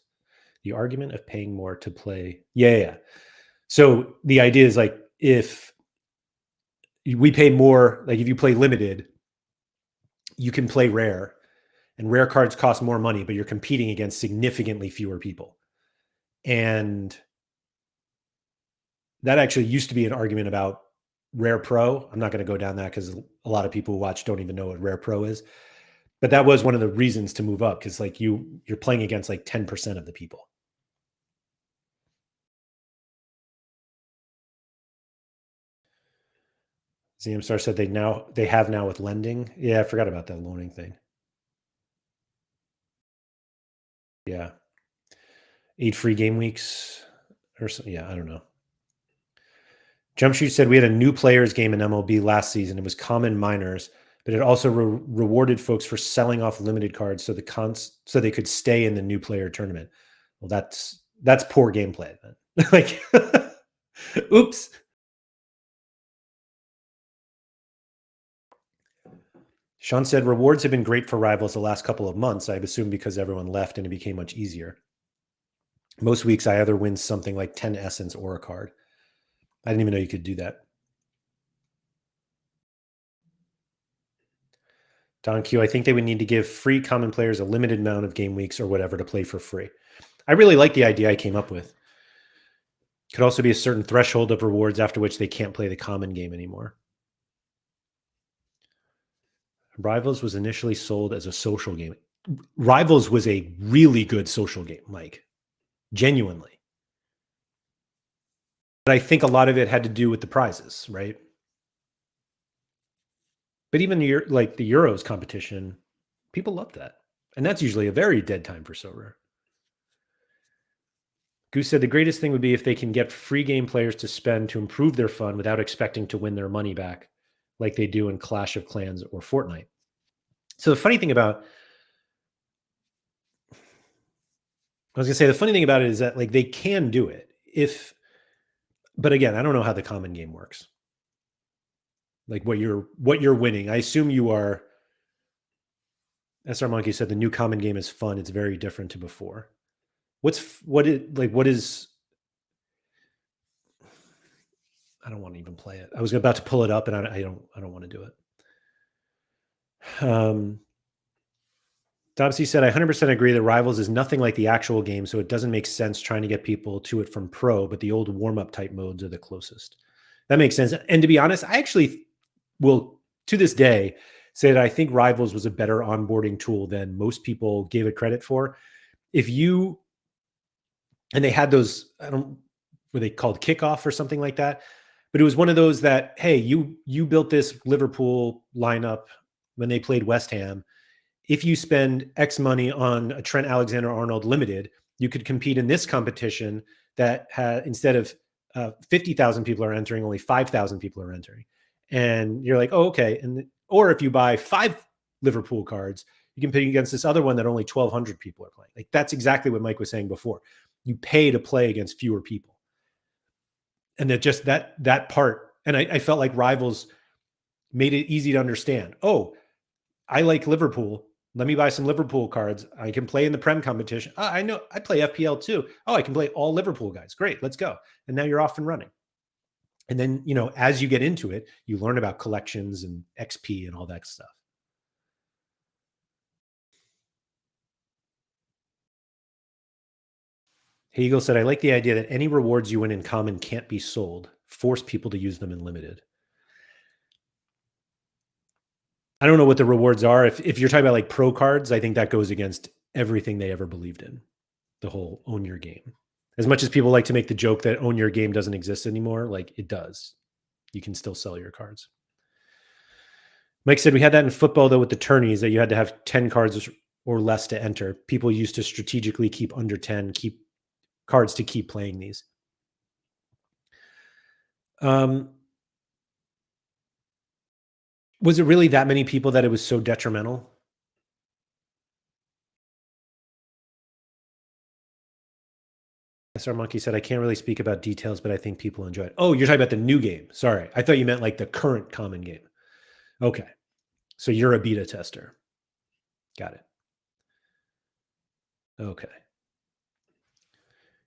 Speaker 1: The argument of paying more to play. Yeah. So the idea is like, if we pay more, like if you play limited, you can play rare, and rare cards cost more money, but you're competing against significantly fewer people. And that actually used to be an argument about Rare Pro. I'm not going to go down that because a lot of people who watch don't even know what Rare Pro is. But that was one of the reasons to move up, because like you're playing against like 10% of the people. ZMStar said they have now with lending. Yeah, I forgot about that loaning thing. Yeah. 8 free game weeks or so. Yeah, I don't know. Jumpshoot said we had a new players game in MLB last season. It was common minors, but it also rewarded folks for selling off limited cards so so they could stay in the new player tournament. Well, that's poor gameplay then. Like, oops. Sean said rewards have been great for rivals the last couple of months. I assume because everyone left and it became much easier. Most weeks I either win something like 10 essence or a card. I didn't even know you could do that. Don Q, I think they would need to give free common players a limited amount of game weeks or whatever to play for free. I really like the idea I came up with. Could also be a certain threshold of rewards after which they can't play the common game anymore. Rivals was initially sold as a social game. Rivals was a really good social game, Mike. Genuinely. But I think a lot of it had to do with the prizes, right? But even the Euros competition, people love that. And that's usually a very dead time for Sorare. Goose said the greatest thing would be if they can get free game players to spend to improve their fun without expecting to win their money back like they do in Clash of Clans or Fortnite. So the funny thing about the funny thing about it is that like they can do it but again, I don't know how the common game works. Like what you're winning. I assume you are. SR Monkey said the new common game is fun. It's very different to before. What is I don't want to even play it. I was about to pull it up and I don't want to do it. Dobsy said, I 100% agree that Rivals is nothing like the actual game, so it doesn't make sense trying to get people to it from Pro, but the old warm-up type modes are the closest. That makes sense. And to be honest, I actually will, to this day, say that I think Rivals was a better onboarding tool than most people gave it credit for. And they had those, were they called kickoff or something like that? But it was one of those that, hey, you built this Liverpool lineup when they played West Ham. If you spend X money on a Trent Alexander-Arnold limited, you could compete in this competition that had, instead of 50,000 people are entering, only 5,000 people are entering. And you're like, oh, okay. Or if you buy 5 Liverpool cards, you can compete against this other one that only 1,200 people are playing. Like that's exactly what Mike was saying before. You pay to play against fewer people. And that just that part. And I felt like Rivals made it easy to understand. Oh, I like Liverpool. Let me buy some Liverpool cards. I can play in the Prem competition. Oh, I know I play FPL too. Oh, I can play all Liverpool guys. Great, let's go. And now you're off and running. And then, as you get into it, you learn about collections and XP and all that stuff. Hegel said, I like the idea that any rewards you win in common can't be sold. Force people to use them in limited. I don't know what the rewards are. If you're talking about like pro cards, I think that goes against everything they ever believed in. The whole own your game. As much as people like to make the joke that own your game doesn't exist anymore, like it does. You can still sell your cards. Mike said we had that in football though with the tourneys that you had to have 10 cards or less to enter. People used to strategically keep under 10, keep cards to keep playing these. Was it really that many people that it was so detrimental? SR Monkey said, I can't really speak about details, but I think people enjoy it. Oh, you're talking about the new game. Sorry. I thought you meant like the current common game. Okay. So you're a beta tester. Got it. Okay.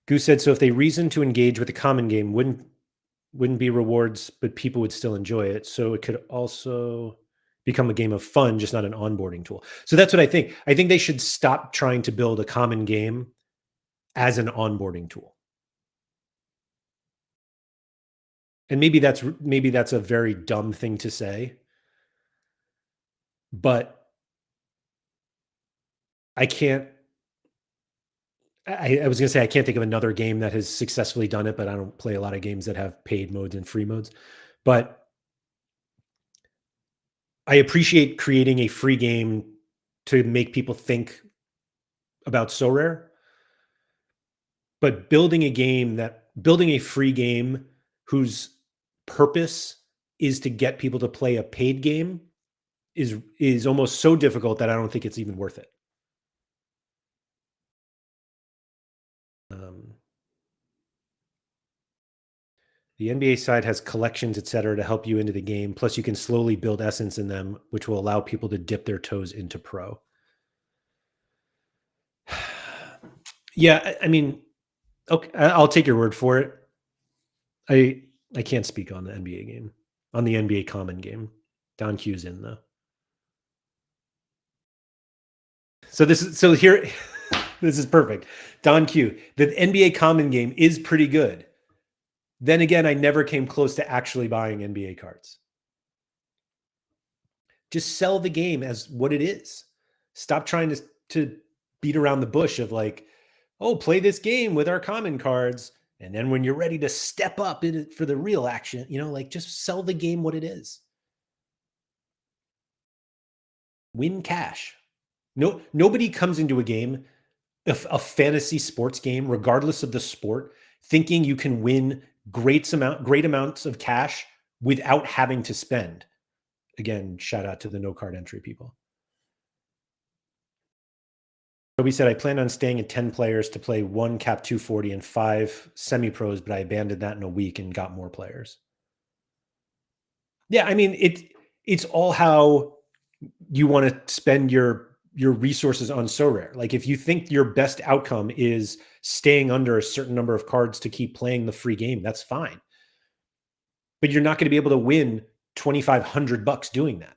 Speaker 1: Goose said, so if they reason to engage with the common game, wouldn't be rewards, but people would still enjoy it. So it could also become a game of fun, just not an onboarding tool. So that's what I think. I think they should stop trying to build a common game as an onboarding tool. And maybe that's a very dumb thing to say, but I can't. I was going to say I can't think of another game that has successfully done it, but I don't play a lot of games that have paid modes and free modes. But I appreciate creating a free game to make people think about Sorare, but building a free game whose purpose is to get people to play a paid game is almost so difficult that I don't think it's even worth it. The NBA side has collections, et cetera, to help you into the game. Plus, you can slowly build essence in them, which will allow people to dip their toes into pro. Yeah, I mean, okay, I'll take your word for it. I can't speak on the NBA game, on the NBA common game. Don Q's in though. So here, this is perfect. Don Q, the NBA common game is pretty good. Then again, I never came close to actually buying NBA cards. Just sell the game as what it is. Stop trying to beat around the bush of like, oh, play this game with our common cards. And then when you're ready to step up in it for the real action, like just sell the game what it is. Win cash. No, nobody comes into a game, a fantasy sports game, regardless of the sport, thinking you can win great amounts of cash without having to spend. Again, shout out to the no card entry people. Toby said, I plan on staying at 10 players to play 1 cap 240 and 5 semi-pros, but I abandoned that in a week and got more players. Yeah, I mean, it's all how you want to spend your resources on Sorare. Like if you think your best outcome is staying under a certain number of cards to keep playing the free game, that's fine. But you're not going to be able to win $2,500 doing that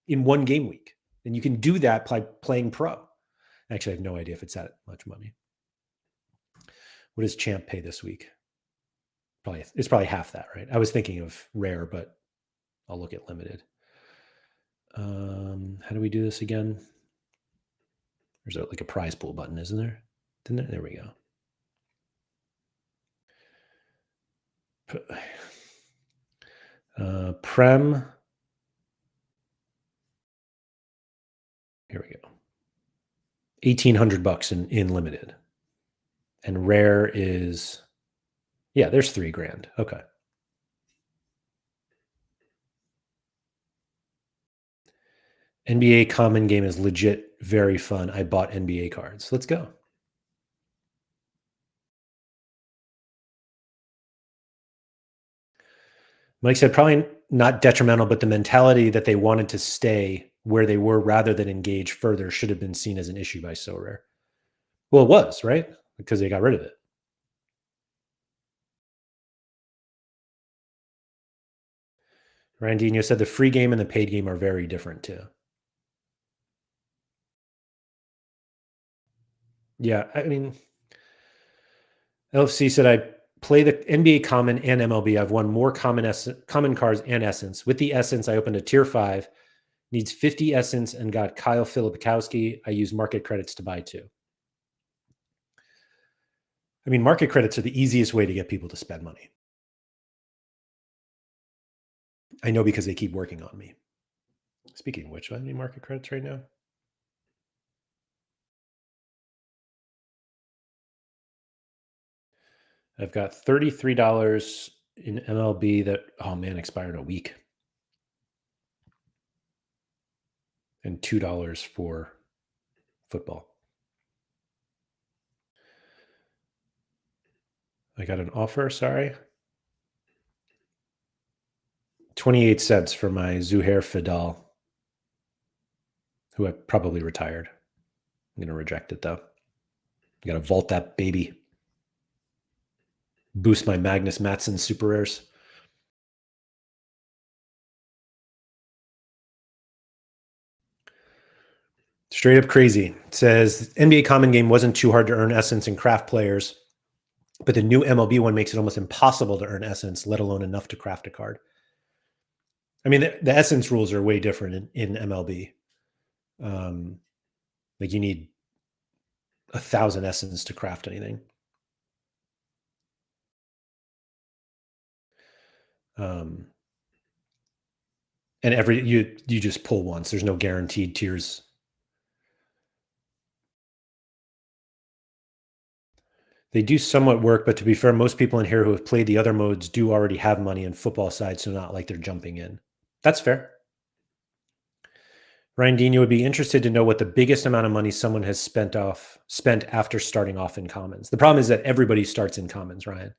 Speaker 1: in one game week. And you can do that by playing pro. Actually, I have no idea if it's that much money. What does Champ pay this week? It's probably half that, right? I was thinking of rare, but I'll look at limited. How do we do this again? There's like a prize pool button, isn't there? There we go. Prem. Here we go. $1,800 in limited. And rare is, yeah, there's $3,000. Okay. NBA common game is legit very fun. I bought NBA cards. Let's go. Mike said probably not detrimental, but the mentality that they wanted to stay where they were rather than engage further should have been seen as an issue by Sorare. Well, it was, right? Because they got rid of it. Randino said the free game and the paid game are very different too. Yeah, I mean, LFC said I play the NBA common and MLB. I've won more common cards and essence. With the essence, I opened a tier 5, needs 50 essence, and got Kyle Filipkowski. I use market credits to buy 2. I mean, market credits are the easiest way to get people to spend money. I know because they keep working on me. Speaking of which, do I have any market credits right now? I've got $33 in MLB that, oh man, expired in a week. And $2 for football. I got an offer, sorry. 28 cents for my Zuhair Fidal who I probably retired. I'm going to reject it though. I got to vault that baby. Boost my Magnus Matson super rares. Straight up crazy. It says NBA Common Game wasn't too hard to earn essence and craft players, but the new MLB one makes it almost impossible to earn essence, let alone enough to craft a card. I mean, the essence rules are way different in MLB. Like you need 1,000 essence to craft anything. And you just pull once. There's no guaranteed tiers. They do somewhat work, but to be fair, most people in here who have played the other modes do already have money in football side, so not like they're jumping in. That's fair. Ryan Dino would be interested to know what the biggest amount of money someone has spent after starting off in commons. The problem is that everybody starts in commons, Ryan.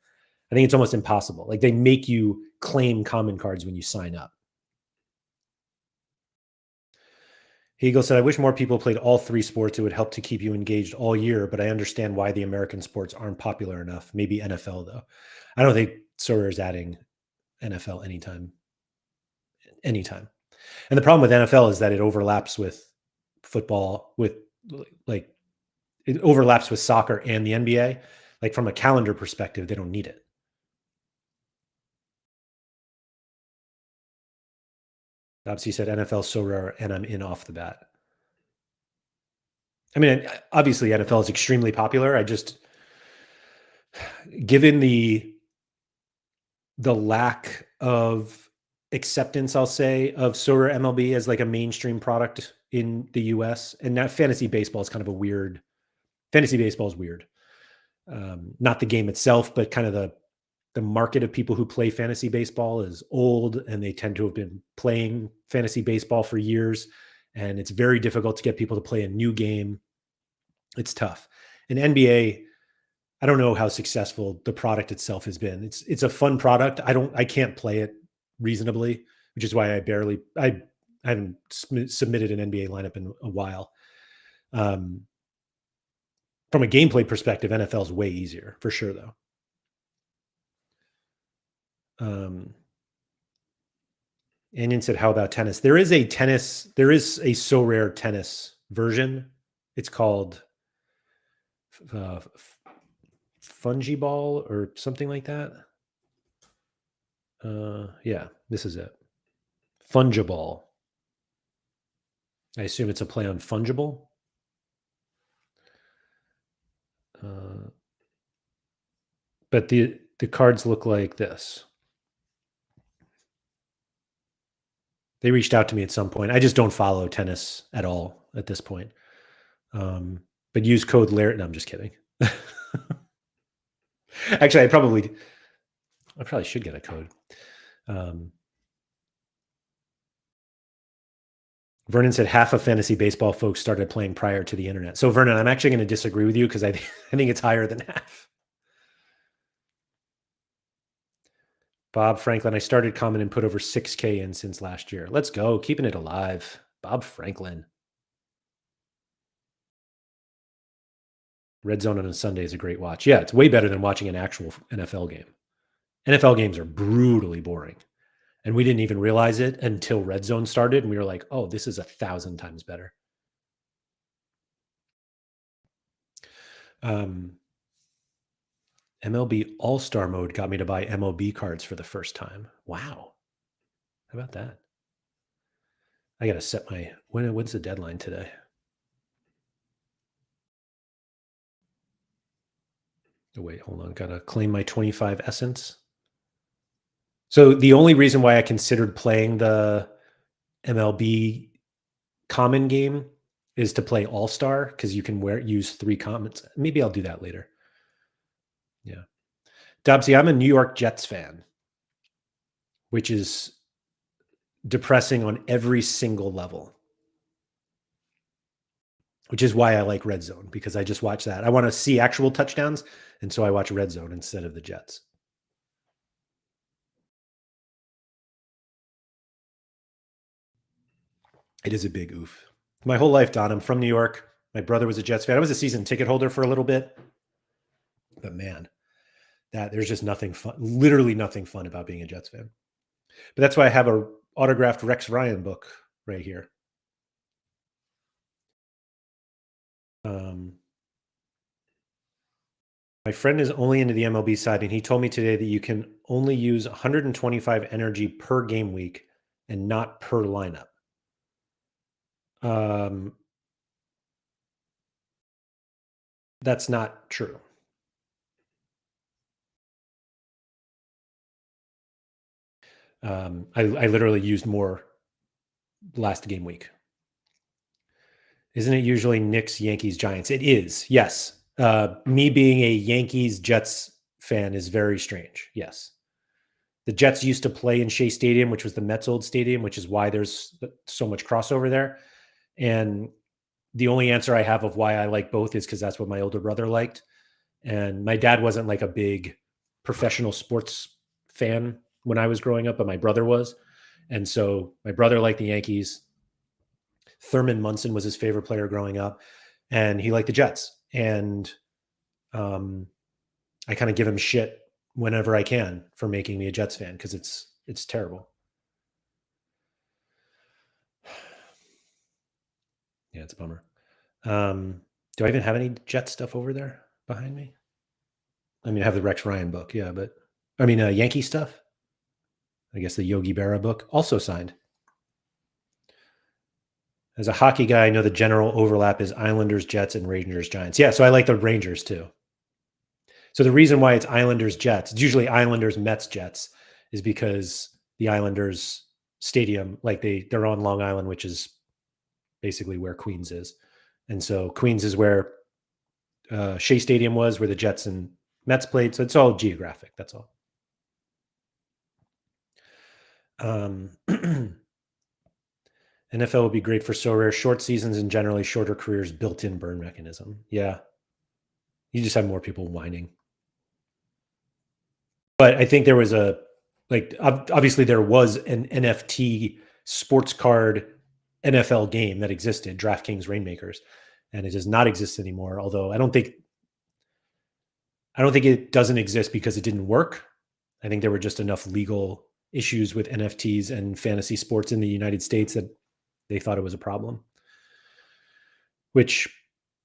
Speaker 1: I think it's almost impossible. Like they make you claim common cards when you sign up. Hegel said, I wish more people played all three sports. It would help to keep you engaged all year, but I understand why the American sports aren't popular enough. Maybe NFL, though. I don't think Sorare is adding NFL anytime. And the problem with NFL is that it overlaps with football, it overlaps with soccer and the NBA. Like from a calendar perspective, they don't need it. Obviously said NFL so rare, and I'm in off the bat. I mean, obviously NFL is extremely popular. I just, given the lack of acceptance, I'll say, of SorareMLB as like a mainstream product in the US, and that fantasy baseball is kind of a weird. Fantasy baseball is weird. Not the game itself, but kind of the market of people who play fantasy baseball is old, and they tend to have been playing fantasy baseball for years, and it's very difficult to get people to play a new game. It's tough. In NBA, I don't know how successful the product itself has been. It's a fun product. I can't play it reasonably, which is why I haven't submitted an NBA lineup in a while. From a gameplay perspective, NFL is way easier for sure, though. Anion said, "How about tennis?" There is a so rare tennis version. It's called Fungiball or something like that. Yeah, this is it. Fungible. I assume it's a play on fungible. But the cards look like this. They reached out to me at some point. I just don't follow tennis at all at this point. But use code Laird. No, I'm just kidding. Actually, I probably should get a code. Vernon said half of fantasy baseball folks started playing prior to the internet. So Vernon, I'm actually going to disagree with you because I think it's higher than half. Bob Franklin, I started Common and put over 6K in since last year. Let's go. Keeping it alive. Bob Franklin. Red Zone on a Sunday is a great watch. Yeah, it's way better than watching an actual NFL game. NFL games are brutally boring. And we didn't even realize it until Red Zone started. And we were like, oh, this is 1,000 times better. MLB All-Star Mode got me to buy MLB cards for the first time. Wow. How about that? I got to set my, when's the deadline today? Oh, wait, hold on. Got to claim my 25 essence. So the only reason why I considered playing the MLB common game is to play All-Star because you can use 3 commons. Maybe I'll do that later. Yeah. Dobbsy, I'm a New York Jets fan, which is depressing on every single level, which is why I like Red Zone, because I just watch that. I want to see actual touchdowns, and so I watch Red Zone instead of the Jets. It is a big oof. My whole life, Don, I'm from New York. My brother was a Jets fan. I was a season ticket holder for a little bit. But man, there's just nothing fun, literally nothing fun about being a Jets fan. But that's why I have a autographed Rex Ryan book right here. My friend is only into the MLB side, and he told me today that you can only use 125 energy per game week and not per lineup. That's not true. I literally used more last game week. Isn't it usually Knicks, Yankees, Giants? It is, yes. Me being a Yankees, Jets fan is very strange, yes. The Jets used to play in Shea Stadium, which was the Mets' old stadium, which is why there's so much crossover there. And the only answer I have of why I like both is because that's what my older brother liked. And my dad wasn't like a big professional sports fan when I was growing up, but my brother was. And so my brother liked the Yankees. Thurman Munson was his favorite player growing up, and he liked the Jets. And I kind of give him shit whenever I can for making me a Jets fan because it's terrible. Yeah, it's a bummer. Do I even have any Jet stuff over there behind me? I mean, I have the Rex Ryan book, yeah, but I mean, Yankee stuff. I guess the Yogi Berra book, also signed. As a hockey guy, I know the general overlap is Islanders, Jets, and Rangers, Giants. Yeah, so I like the Rangers too. So the reason why it's Islanders, Jets, it's usually Islanders, Mets, Jets, is because the Islanders stadium, like they're on Long Island, which is basically where Queens is. And so Queens is where Shea Stadium was, where the Jets and Mets played. So it's all geographic. That's all. NFL would be great for Sorare. Short seasons and generally shorter careers, built-in burn mechanism. Yeah. You just have more people whining. But I think there was obviously there was an NFT sports card NFL game that existed, DraftKings Rainmakers, and it does not exist anymore. Although I don't think it doesn't exist because it didn't work. I think there were just enough legal issues with NFTs and fantasy sports in the United States that they thought it was a problem. Which,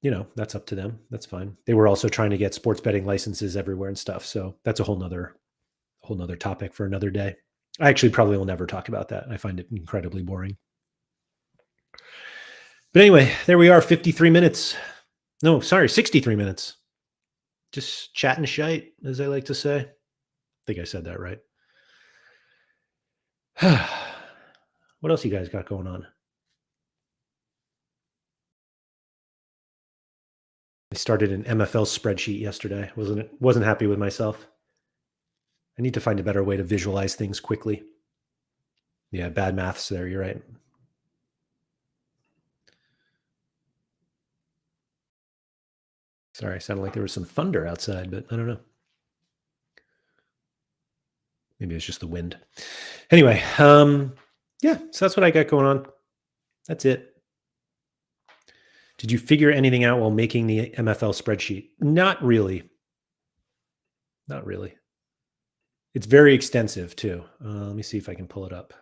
Speaker 1: that's up to them. That's fine. They were also trying to get sports betting licenses everywhere and stuff. So that's a whole nother topic for another day. I actually probably will never talk about that. I find it incredibly boring. But anyway, there we are, 53 minutes. No, sorry, 63 minutes. Just chatting shite, as I like to say. I think I said that right. What else you guys got going on? I started an MFL spreadsheet yesterday. Wasn't happy with myself. I need to find a better way to visualize things quickly. Yeah, bad maths there. You're right. Sorry, it sounded like there was some thunder outside, but I don't know. Maybe it's just the wind. Anyway, yeah, so that's what I got going on. That's it. Did you figure anything out while making the MFL spreadsheet? Not really. Not really. It's very extensive too. Let me see if I can pull it up.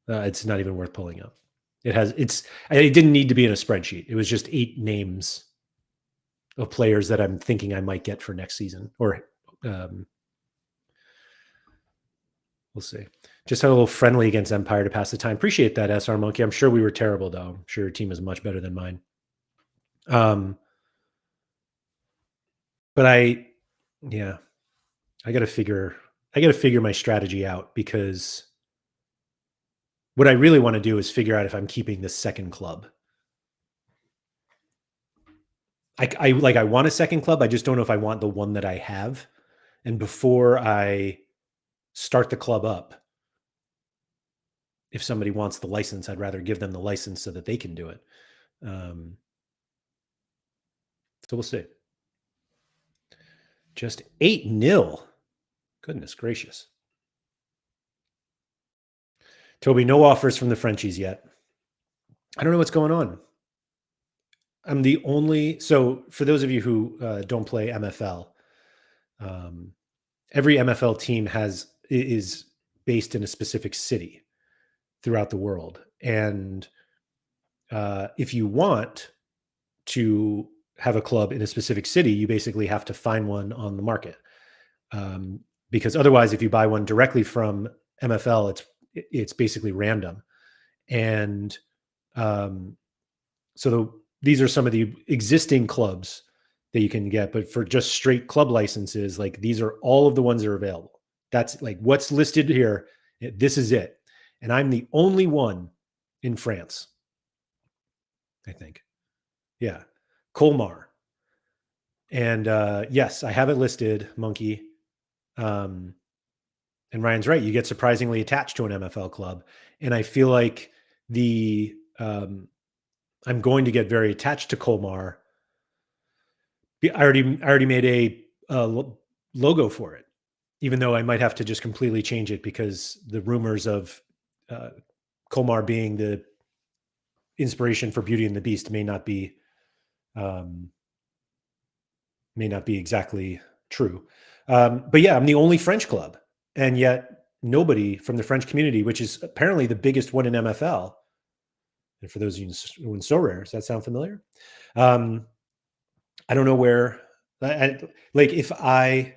Speaker 1: It's not even worth pulling up. It didn't need to be in a spreadsheet. It was just 8 names of players that I'm thinking I might get for next season, or we'll see. Just had a little friendly against Empire to pass the time. Appreciate that, SR Monkey. I'm sure we were terrible, though. I'm sure your team is much better than mine. But I got to figure my strategy out, because what I really want to do is figure out if I'm keeping this second club. I want a second club. I just don't know if I want the one that I have. And before I start the club up, if somebody wants the license, I'd rather give them the license so that they can do it. So we'll see. Just 8-0. Goodness gracious. Toby, no offers from the Frenchies yet. I don't know what's going on. I'm the only so for those of you who don't play MFL, um, every MFL team is based in a specific city throughout the world, and if you want to have a club in a specific city, you basically have to find one on the market. Um, because otherwise, if you buy one directly from MFL, it's basically random. And um, these are some of the existing clubs that you can get, but for just straight club licenses, like these are all of the ones that are available. That's like what's listed here. This is it, and I'm the only one in France. I think, yeah, Colmar, and yes, I have it listed, Monkey. Um, and Ryan's right; you get surprisingly attached to an MFL club, and I feel like the I'm going to get very attached to Colmar. I already made a logo for it, even though I might have to just completely change it because the rumors of uh, Colmar being the inspiration for Beauty and the Beast um, may not be exactly true. But yeah, I'm the only French club, and yet nobody from the French community, which is apparently the biggest one in MFL. And for those of you who in Sorare, does that sound familiar? Um, I don't know where. Like if I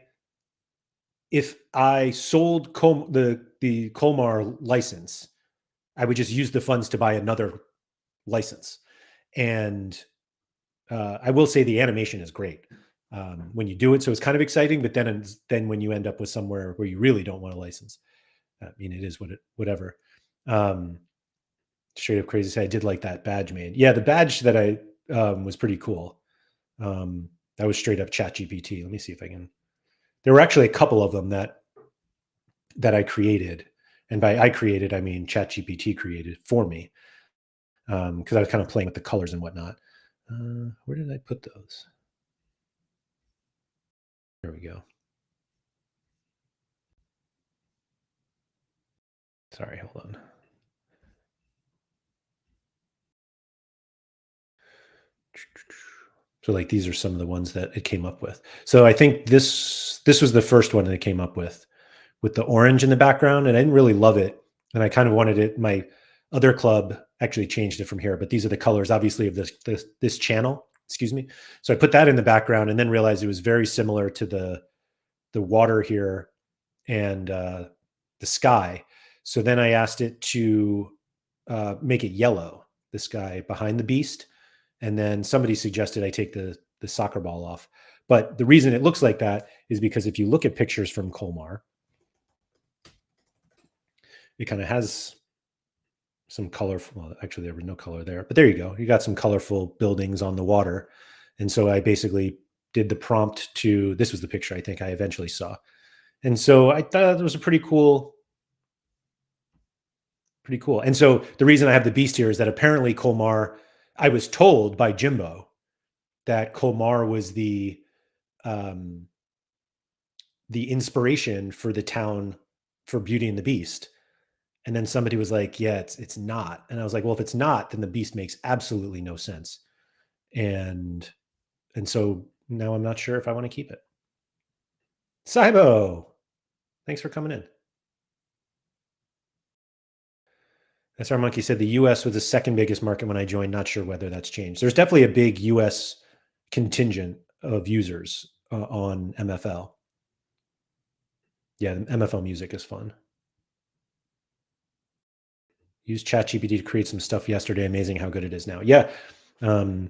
Speaker 1: sold the Colmar license, I would just use the funds to buy another license. And I will say the animation is great when you do it, so it's kind of exciting. But then when you end up with somewhere where you really don't want a license, I mean, it is whatever. Um, Straight up crazy. Say I did like that badge made. Yeah, the badge that I was pretty cool. That was straight up Chat GPT. Let me see if I can. There were actually a couple of them that I created, and by I created, I mean ChatGPT created for me because I was kind of playing with the colors and whatnot. Where did I put those? There we go. Sorry, hold on. So like these are some of the ones that it came up with. So I think this was the first one that it came up with the orange in the background, and I didn't really love it, and I kind of wanted it. My other club actually changed it from here, but these are the colors, obviously, of this channel. Excuse me. So I put that in the background, and then realized it was very similar to the water here and the sky. So then I asked it to make it yellow, the sky behind the beast, and then somebody suggested I take the soccer ball off. But the reason it looks like that is because if you look at pictures from Colmar, it kind of has some colorful. Well, actually, there was no color there, but there you go. You got some colorful buildings on the water, and so I basically did the prompt to. This was the picture I think I eventually saw, and so I thought it was a pretty cool. Pretty cool. And so the reason I have the beast here is that apparently Colmar, I was told by Jimbo that Colmar was um, the inspiration for the town for Beauty and the Beast. And then somebody was like, "Yeah, it's not." And I was like, "Well, if it's not, then the Beast makes absolutely no sense." And so now I'm not sure if I want to keep it. Cybo, thanks for coming in. SR Monkey said the US was the second biggest market when I joined. Not sure whether that's changed. There's definitely a big US contingent of users on MFL. Yeah, the MFL music is fun. Use ChatGPT to create some stuff yesterday. Amazing how good it is now. Yeah. Um,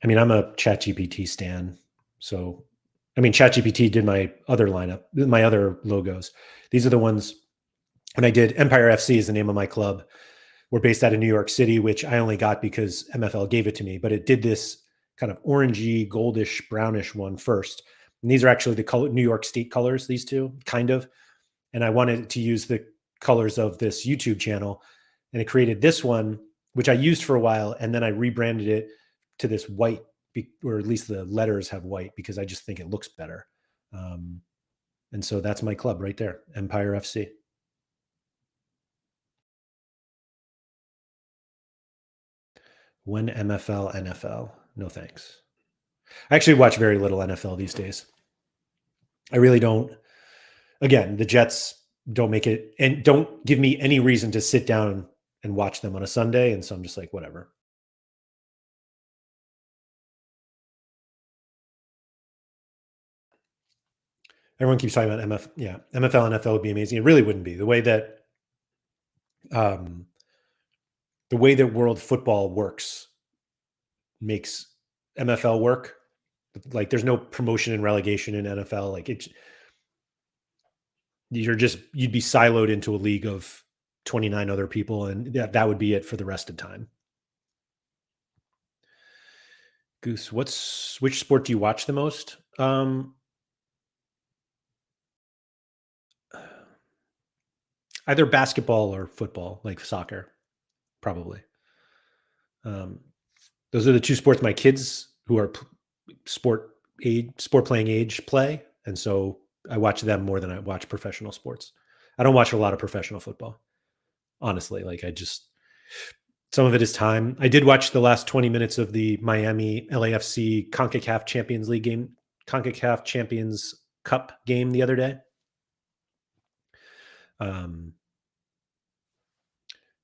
Speaker 1: I mean, I'm a ChatGPT stan. So, I mean, ChatGPT did my other lineup, my other logos. These are the ones when I did Empire FC is the name of my club. We're based out of New York City, which I only got because MFL gave it to me, but it did this kind of orangey, goldish, brownish one first. And these are actually the color, New York State colors, these two, kind of. And I wanted to use the colors of this YouTube channel. And it created this one, which I used for a while. And then I rebranded it to this white, or at least the letters have white because I just think it looks better. And so that's my club right there, Empire FC. When MFL, NFL. No thanks. I actually watch very little NFL these days. I really don't. Again, the Jets don't make it and don't give me any reason to sit down and watch them on a Sunday. And so I'm just like, whatever. Everyone keeps talking about MF. Yeah, MFL, NFL would be amazing. It really wouldn't be the way that um, world football works makes MFL work. Like, there's no promotion and relegation in NFL. Like, you'd be siloed into a league of 29 other people, and that would be it for the rest of time. Goose, which sport do you watch the most? Either basketball or football, like soccer, probably. Those are the two sports my kids who are sport playing age play, and so I watch them more than I watch professional sports. I don't watch a lot of professional football, honestly. Like, some of it is time. I did watch the last 20 minutes of the Miami LAFC CONCACAF Champions League game, CONCACAF Champions Cup game the other day.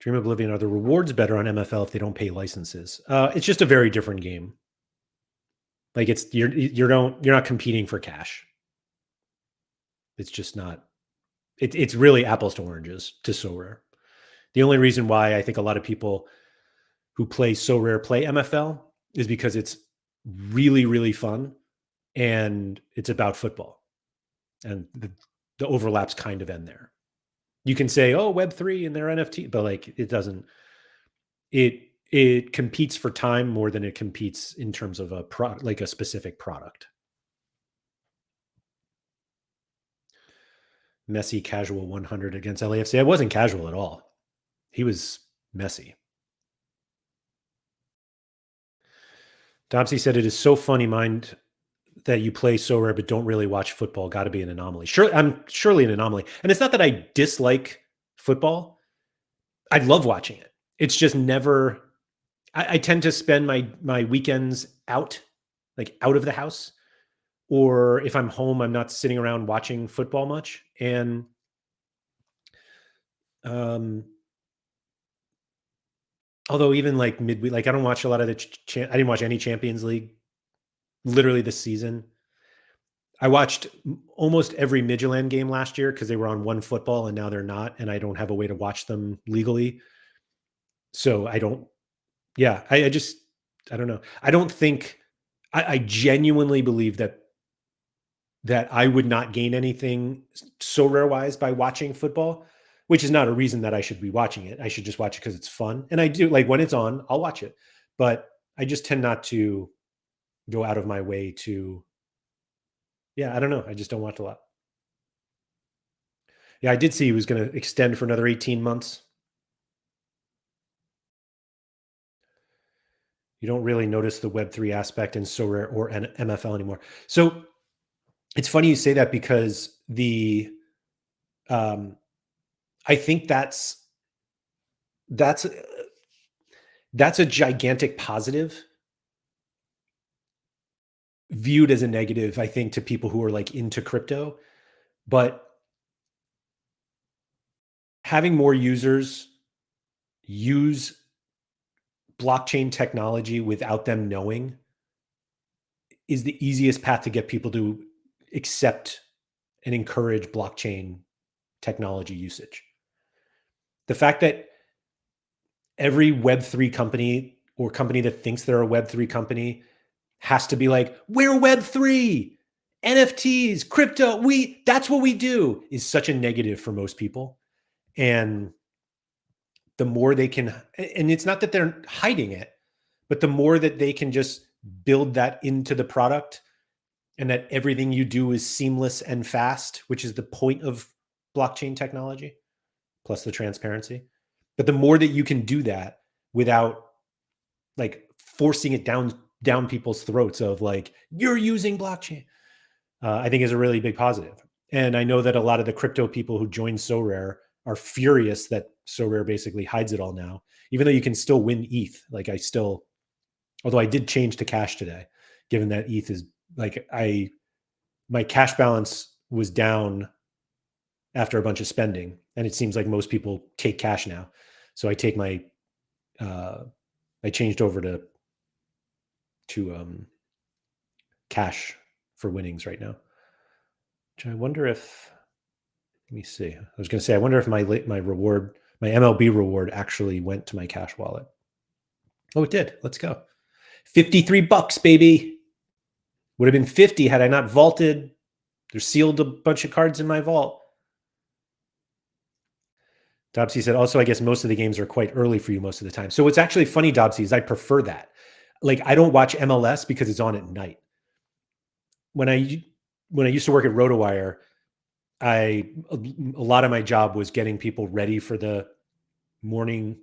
Speaker 1: Dream Oblivion, are the rewards better on MFL if they don't pay licenses? It's just a very different game. Like, you're not competing for cash. It's just not. It's really apples to oranges to Sorare. The only reason why I think a lot of people who play Sorare play MFL is because it's really, really fun and it's about football, and the overlaps kind of end there. You can say, oh, Web3 and their NFT, but like, it doesn't. It competes for time more than it competes in terms of a product, like a specific product. Messi casual 100 against LAFC. It wasn't casual at all. He was messy. Dobsy said, it is so funny, mind, that you play Sorare but don't really watch football. Got to be an anomaly. Sure, I'm surely an anomaly. And it's not that I dislike football. I love watching it. It's just never. I tend to spend my weekends out, like out of the house, or if I'm home, I'm not sitting around watching football much. And although even like midweek, like I don't watch a lot of I didn't watch any Champions League literally this season. I watched almost every Midtjylland game last year because they were on One Football and now they're not, and I don't have a way to watch them legally. So I don't. Yeah, I don't know. I don't think. I genuinely believe that I would not gain anything Sorare wise by watching football, which is not a reason that I should be watching it. I should just watch it because it's fun, and I do, like, when it's on, I'll watch it. But I just tend not to go out of my way to. Yeah, I don't know. I just don't watch a lot. Yeah, I did see he was going to extend for another 18 months. You don't really notice the Web3 aspect in Sorare or MFL anymore. So it's funny you say that, because I think that's a gigantic positive viewed as a negative, I think, to people who are like into crypto. But having more users use blockchain technology without them knowing is the easiest path to get people to accept and encourage blockchain technology usage. The fact that every Web3 company or company that thinks they're a Web3 company has to be like, we're Web3, NFTs, crypto, that's what we do, is such a negative for most people. And the more they can, and it's not that they're hiding it, but the more that they can just build that into the product, and that everything you do is seamless and fast, which is the point of blockchain technology, plus the transparency. But the more that you can do that without like forcing it down people's throats of like, you're using blockchain, I think is a really big positive. And I know that a lot of the crypto people who joined Sorare are furious that Sorare basically hides it all now, even though you can still win ETH. Like, I still Although I did change to cash today, given that ETH is like my cash balance was down after a bunch of spending, and it seems like most people take cash now. So I take my I changed over to cash for winnings right now. Which I wonder if, let me see. I was going to say, I wonder if my reward, my MLB reward actually went to my cash wallet. Oh, it did. Let's go. $53, baby. Would have been 50 had I not vaulted. There's sealed a bunch of cards in my vault. Dobsy said, also, I guess most of the games are quite early for you most of the time. So what's actually funny, Dobsy, is I prefer that. Like, I don't watch MLS because it's on at night. When I used to work at RotoWire, a lot of my job was getting people ready for the morning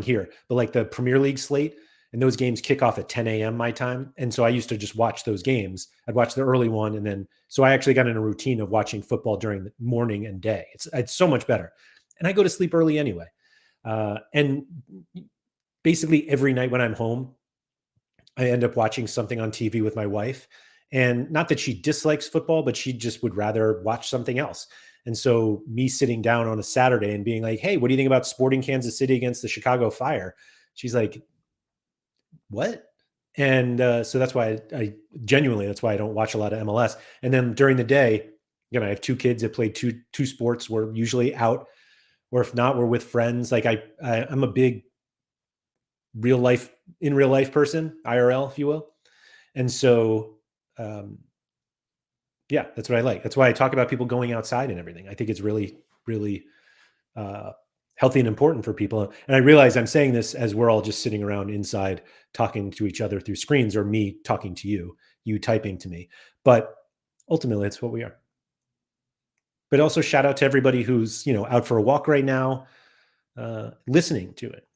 Speaker 1: here, but like the Premier League slate, and those games kick off at 10 a.m. my time. And so I used to just watch those games. I'd watch the early one. And then, so I actually got in a routine of watching football during the morning and day. It's so much better. And I go to sleep early anyway. And basically every night when I'm home, I end up watching something on TV with my wife. And not that she dislikes football, but she just would rather watch something else. And so me sitting down on a Saturday and being like, hey, what do you think about Sporting Kansas City against the Chicago Fire? She's like, what? And so that's why I genuinely, that's why I don't watch a lot of MLS. And then during the day, I have two kids that play two sports. We're usually out, or if not, we're with friends. Like I'm a big in real life person, IRL, if you will. And so, yeah, that's what I like. That's why I talk about people going outside and everything. I think it's really, really healthy and important for people. And I realize I'm saying this as we're all just sitting around inside talking to each other through screens, or me talking to you typing to me. But ultimately, it's what we are. But also shout out to everybody who's, out for a walk right now, listening to it.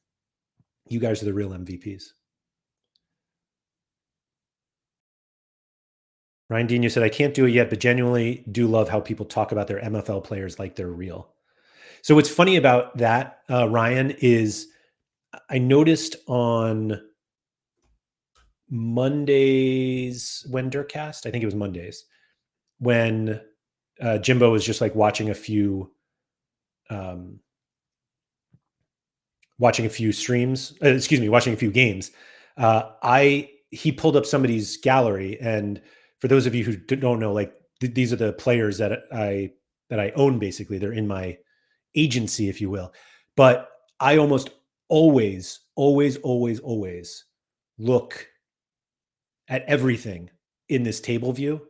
Speaker 1: You guys are the real MVPs. Ryan Dino said, I can't do it yet, but genuinely do love how people talk about their MFL players like they're real. So what's funny about that, Ryan, is I noticed on Mondays when Dirkcast, I think it was Mondays, when Jimbo was just like watching a few streams, watching a few games. He pulled up somebody's gallery, and for those of you who don't know, like these are the players that I own. Basically, they're in my agency, if you will. But I almost always look at everything in this table view,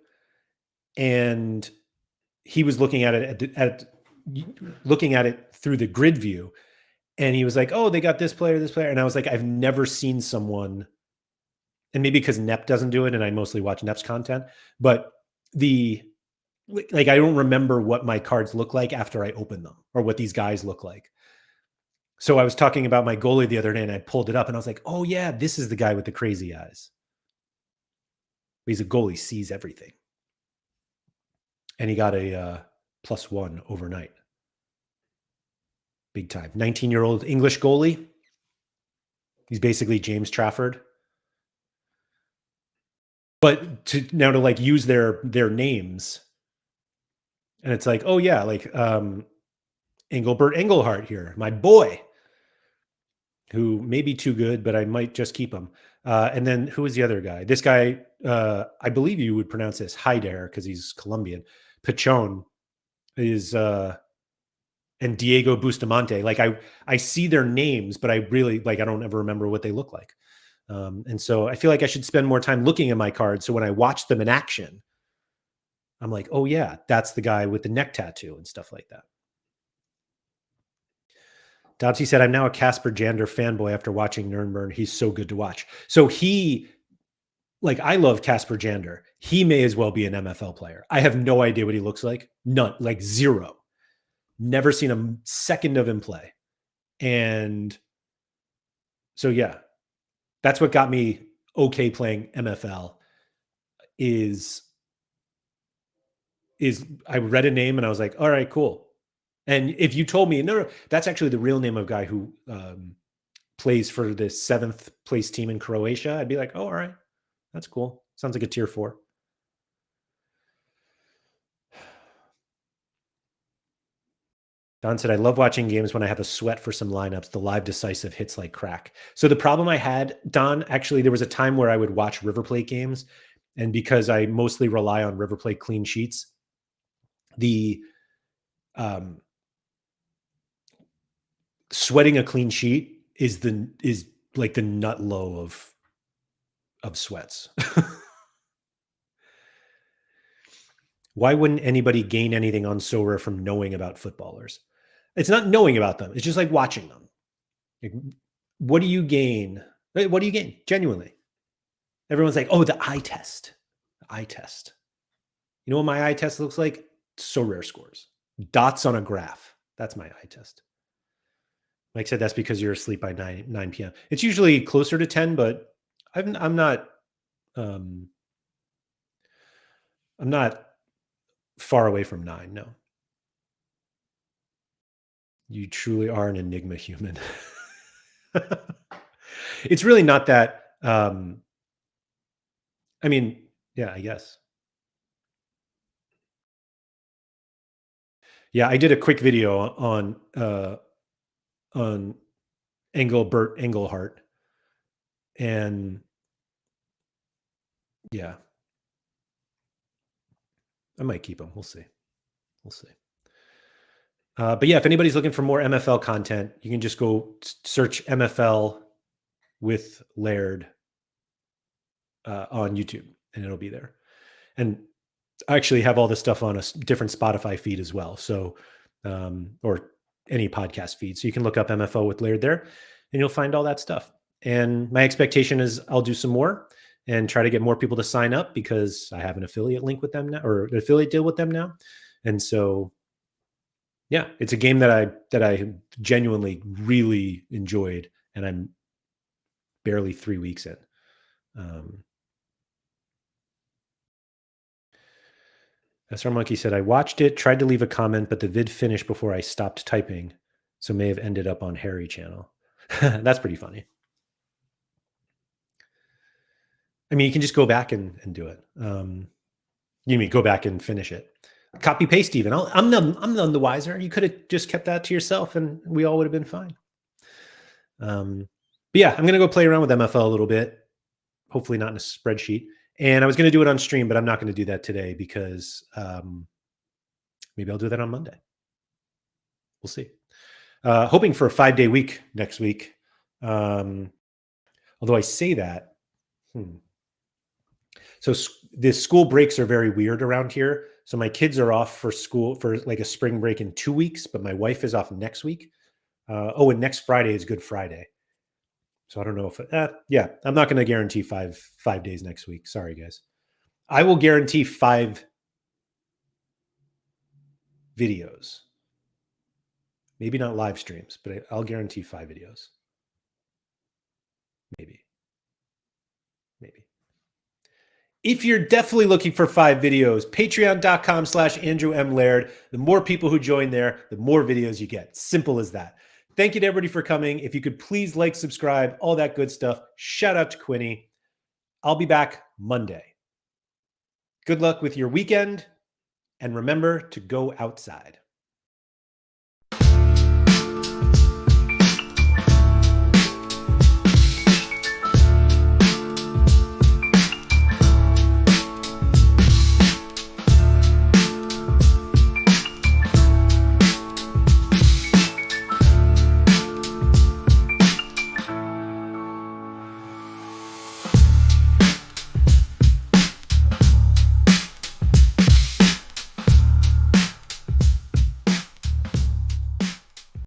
Speaker 1: and he was looking at it looking at it through the grid view, and he was like, "Oh, they got this player," and I was like, "I've never seen someone." And maybe because Nep doesn't do it, and I mostly watch Nep's content, but I don't remember what my cards look like after I open them, or what these guys look like. So I was talking about my goalie the other day, and I pulled it up, and I was like, "Oh yeah, this is the guy with the crazy eyes." He's a goalie, sees everything, and he got a +1 overnight, big time. 19-year-old English goalie. He's basically James Trafford. But to like use their names, and it's like, oh yeah, like Engelbert Engelhart here, my boy, who may be too good, but I might just keep him. And then who is the other guy? This guy, I believe you would pronounce this Haider because he's Colombian. Pichon is and Diego Bustamante. Like I see their names, but I really I don't ever remember what they look like. And so I feel like I should spend more time looking at my cards. So when I watch them in action, I'm like, oh yeah, that's the guy with the neck tattoo and stuff like that. Dobsy said, I'm now a Casper Jander fanboy after watching Nürnberg. He's so good to watch. So I love Casper Jander. He may as well be an MFL player. I have no idea what he looks like. None, like zero. Never seen a second of him play. And so, yeah, that's what got me okay playing MFL is I read a name and I was like, all right, cool. And if you told me, no, that's actually the real name of a guy who plays for the 7th place team in Croatia, I'd be like, oh, all right, that's cool. Sounds like a tier 4. Don said, I love watching games when I have a sweat for some lineups. The live decisive hits like crack. So the problem I had, Don, actually, there was a time where I would watch River Plate games. And because I mostly rely on River Plate clean sheets, the sweating a clean sheet is like the nut low of sweats. Why wouldn't anybody gain anything on Sorare from knowing about footballers? It's not knowing about them. It's just like watching them. Like, what do you gain? What do you gain? Genuinely. Everyone's like, oh, the eye test. The eye test. You know what my eye test looks like? Sorare scores. Dots on a graph. That's my eye test. Mike said that's because you're asleep by 9 p.m. It's usually closer to 10, but I'm not far away from 9, no. You truly are an enigma human. It's really not that. I mean, yeah, I guess. Yeah, I did a quick video on Bert Engelhart, and yeah, I might keep him. We'll see. We'll see. But yeah, if anybody's looking for more MFL content, you can just go search MFL with Laird on YouTube, and it'll be there. And I actually have all this stuff on a different Spotify feed as well. So, or any podcast feed. So you can look up MFL with Laird there, and you'll find all that stuff. And my expectation is I'll do some more and try to get more people to sign up because I have an affiliate link with them now, or an affiliate deal with them now. And so, yeah, it's a game that I genuinely really enjoyed, and I'm barely 3 weeks in. SR Monkey said, I watched it, tried to leave a comment, but the vid finished before I stopped typing, so may have ended up on Harry channel. That's pretty funny. I mean, you can just go back and do it. You mean go back and finish it? Copy paste even. I'm none the wiser. You could have just kept that to yourself, and we all would have been fine. But yeah, I'm gonna go play around with MFL a little bit. Hopefully not in a spreadsheet. And I was gonna do it on stream, but I'm not gonna do that today because maybe I'll do that on Monday. We'll see. Hoping for a 5-day week next week. Although I say that. So the school breaks are very weird around here. So my kids are off for school for like a spring break in 2 weeks, but my wife is off next week. And next Friday is Good Friday. So I don't know if, yeah, I'm not going to guarantee five days next week. Sorry, guys. I will guarantee 5 videos. Maybe not live streams, but I'll guarantee 5 videos. Maybe. If you're definitely looking for 5 videos, patreon.com/Andrew M. Laird. The more people who join there, the more videos you get. Simple as that. Thank you to everybody for coming. If you could please like, subscribe, all that good stuff. Shout out to Quinny. I'll be back Monday. Good luck with your weekend, and remember to go outside.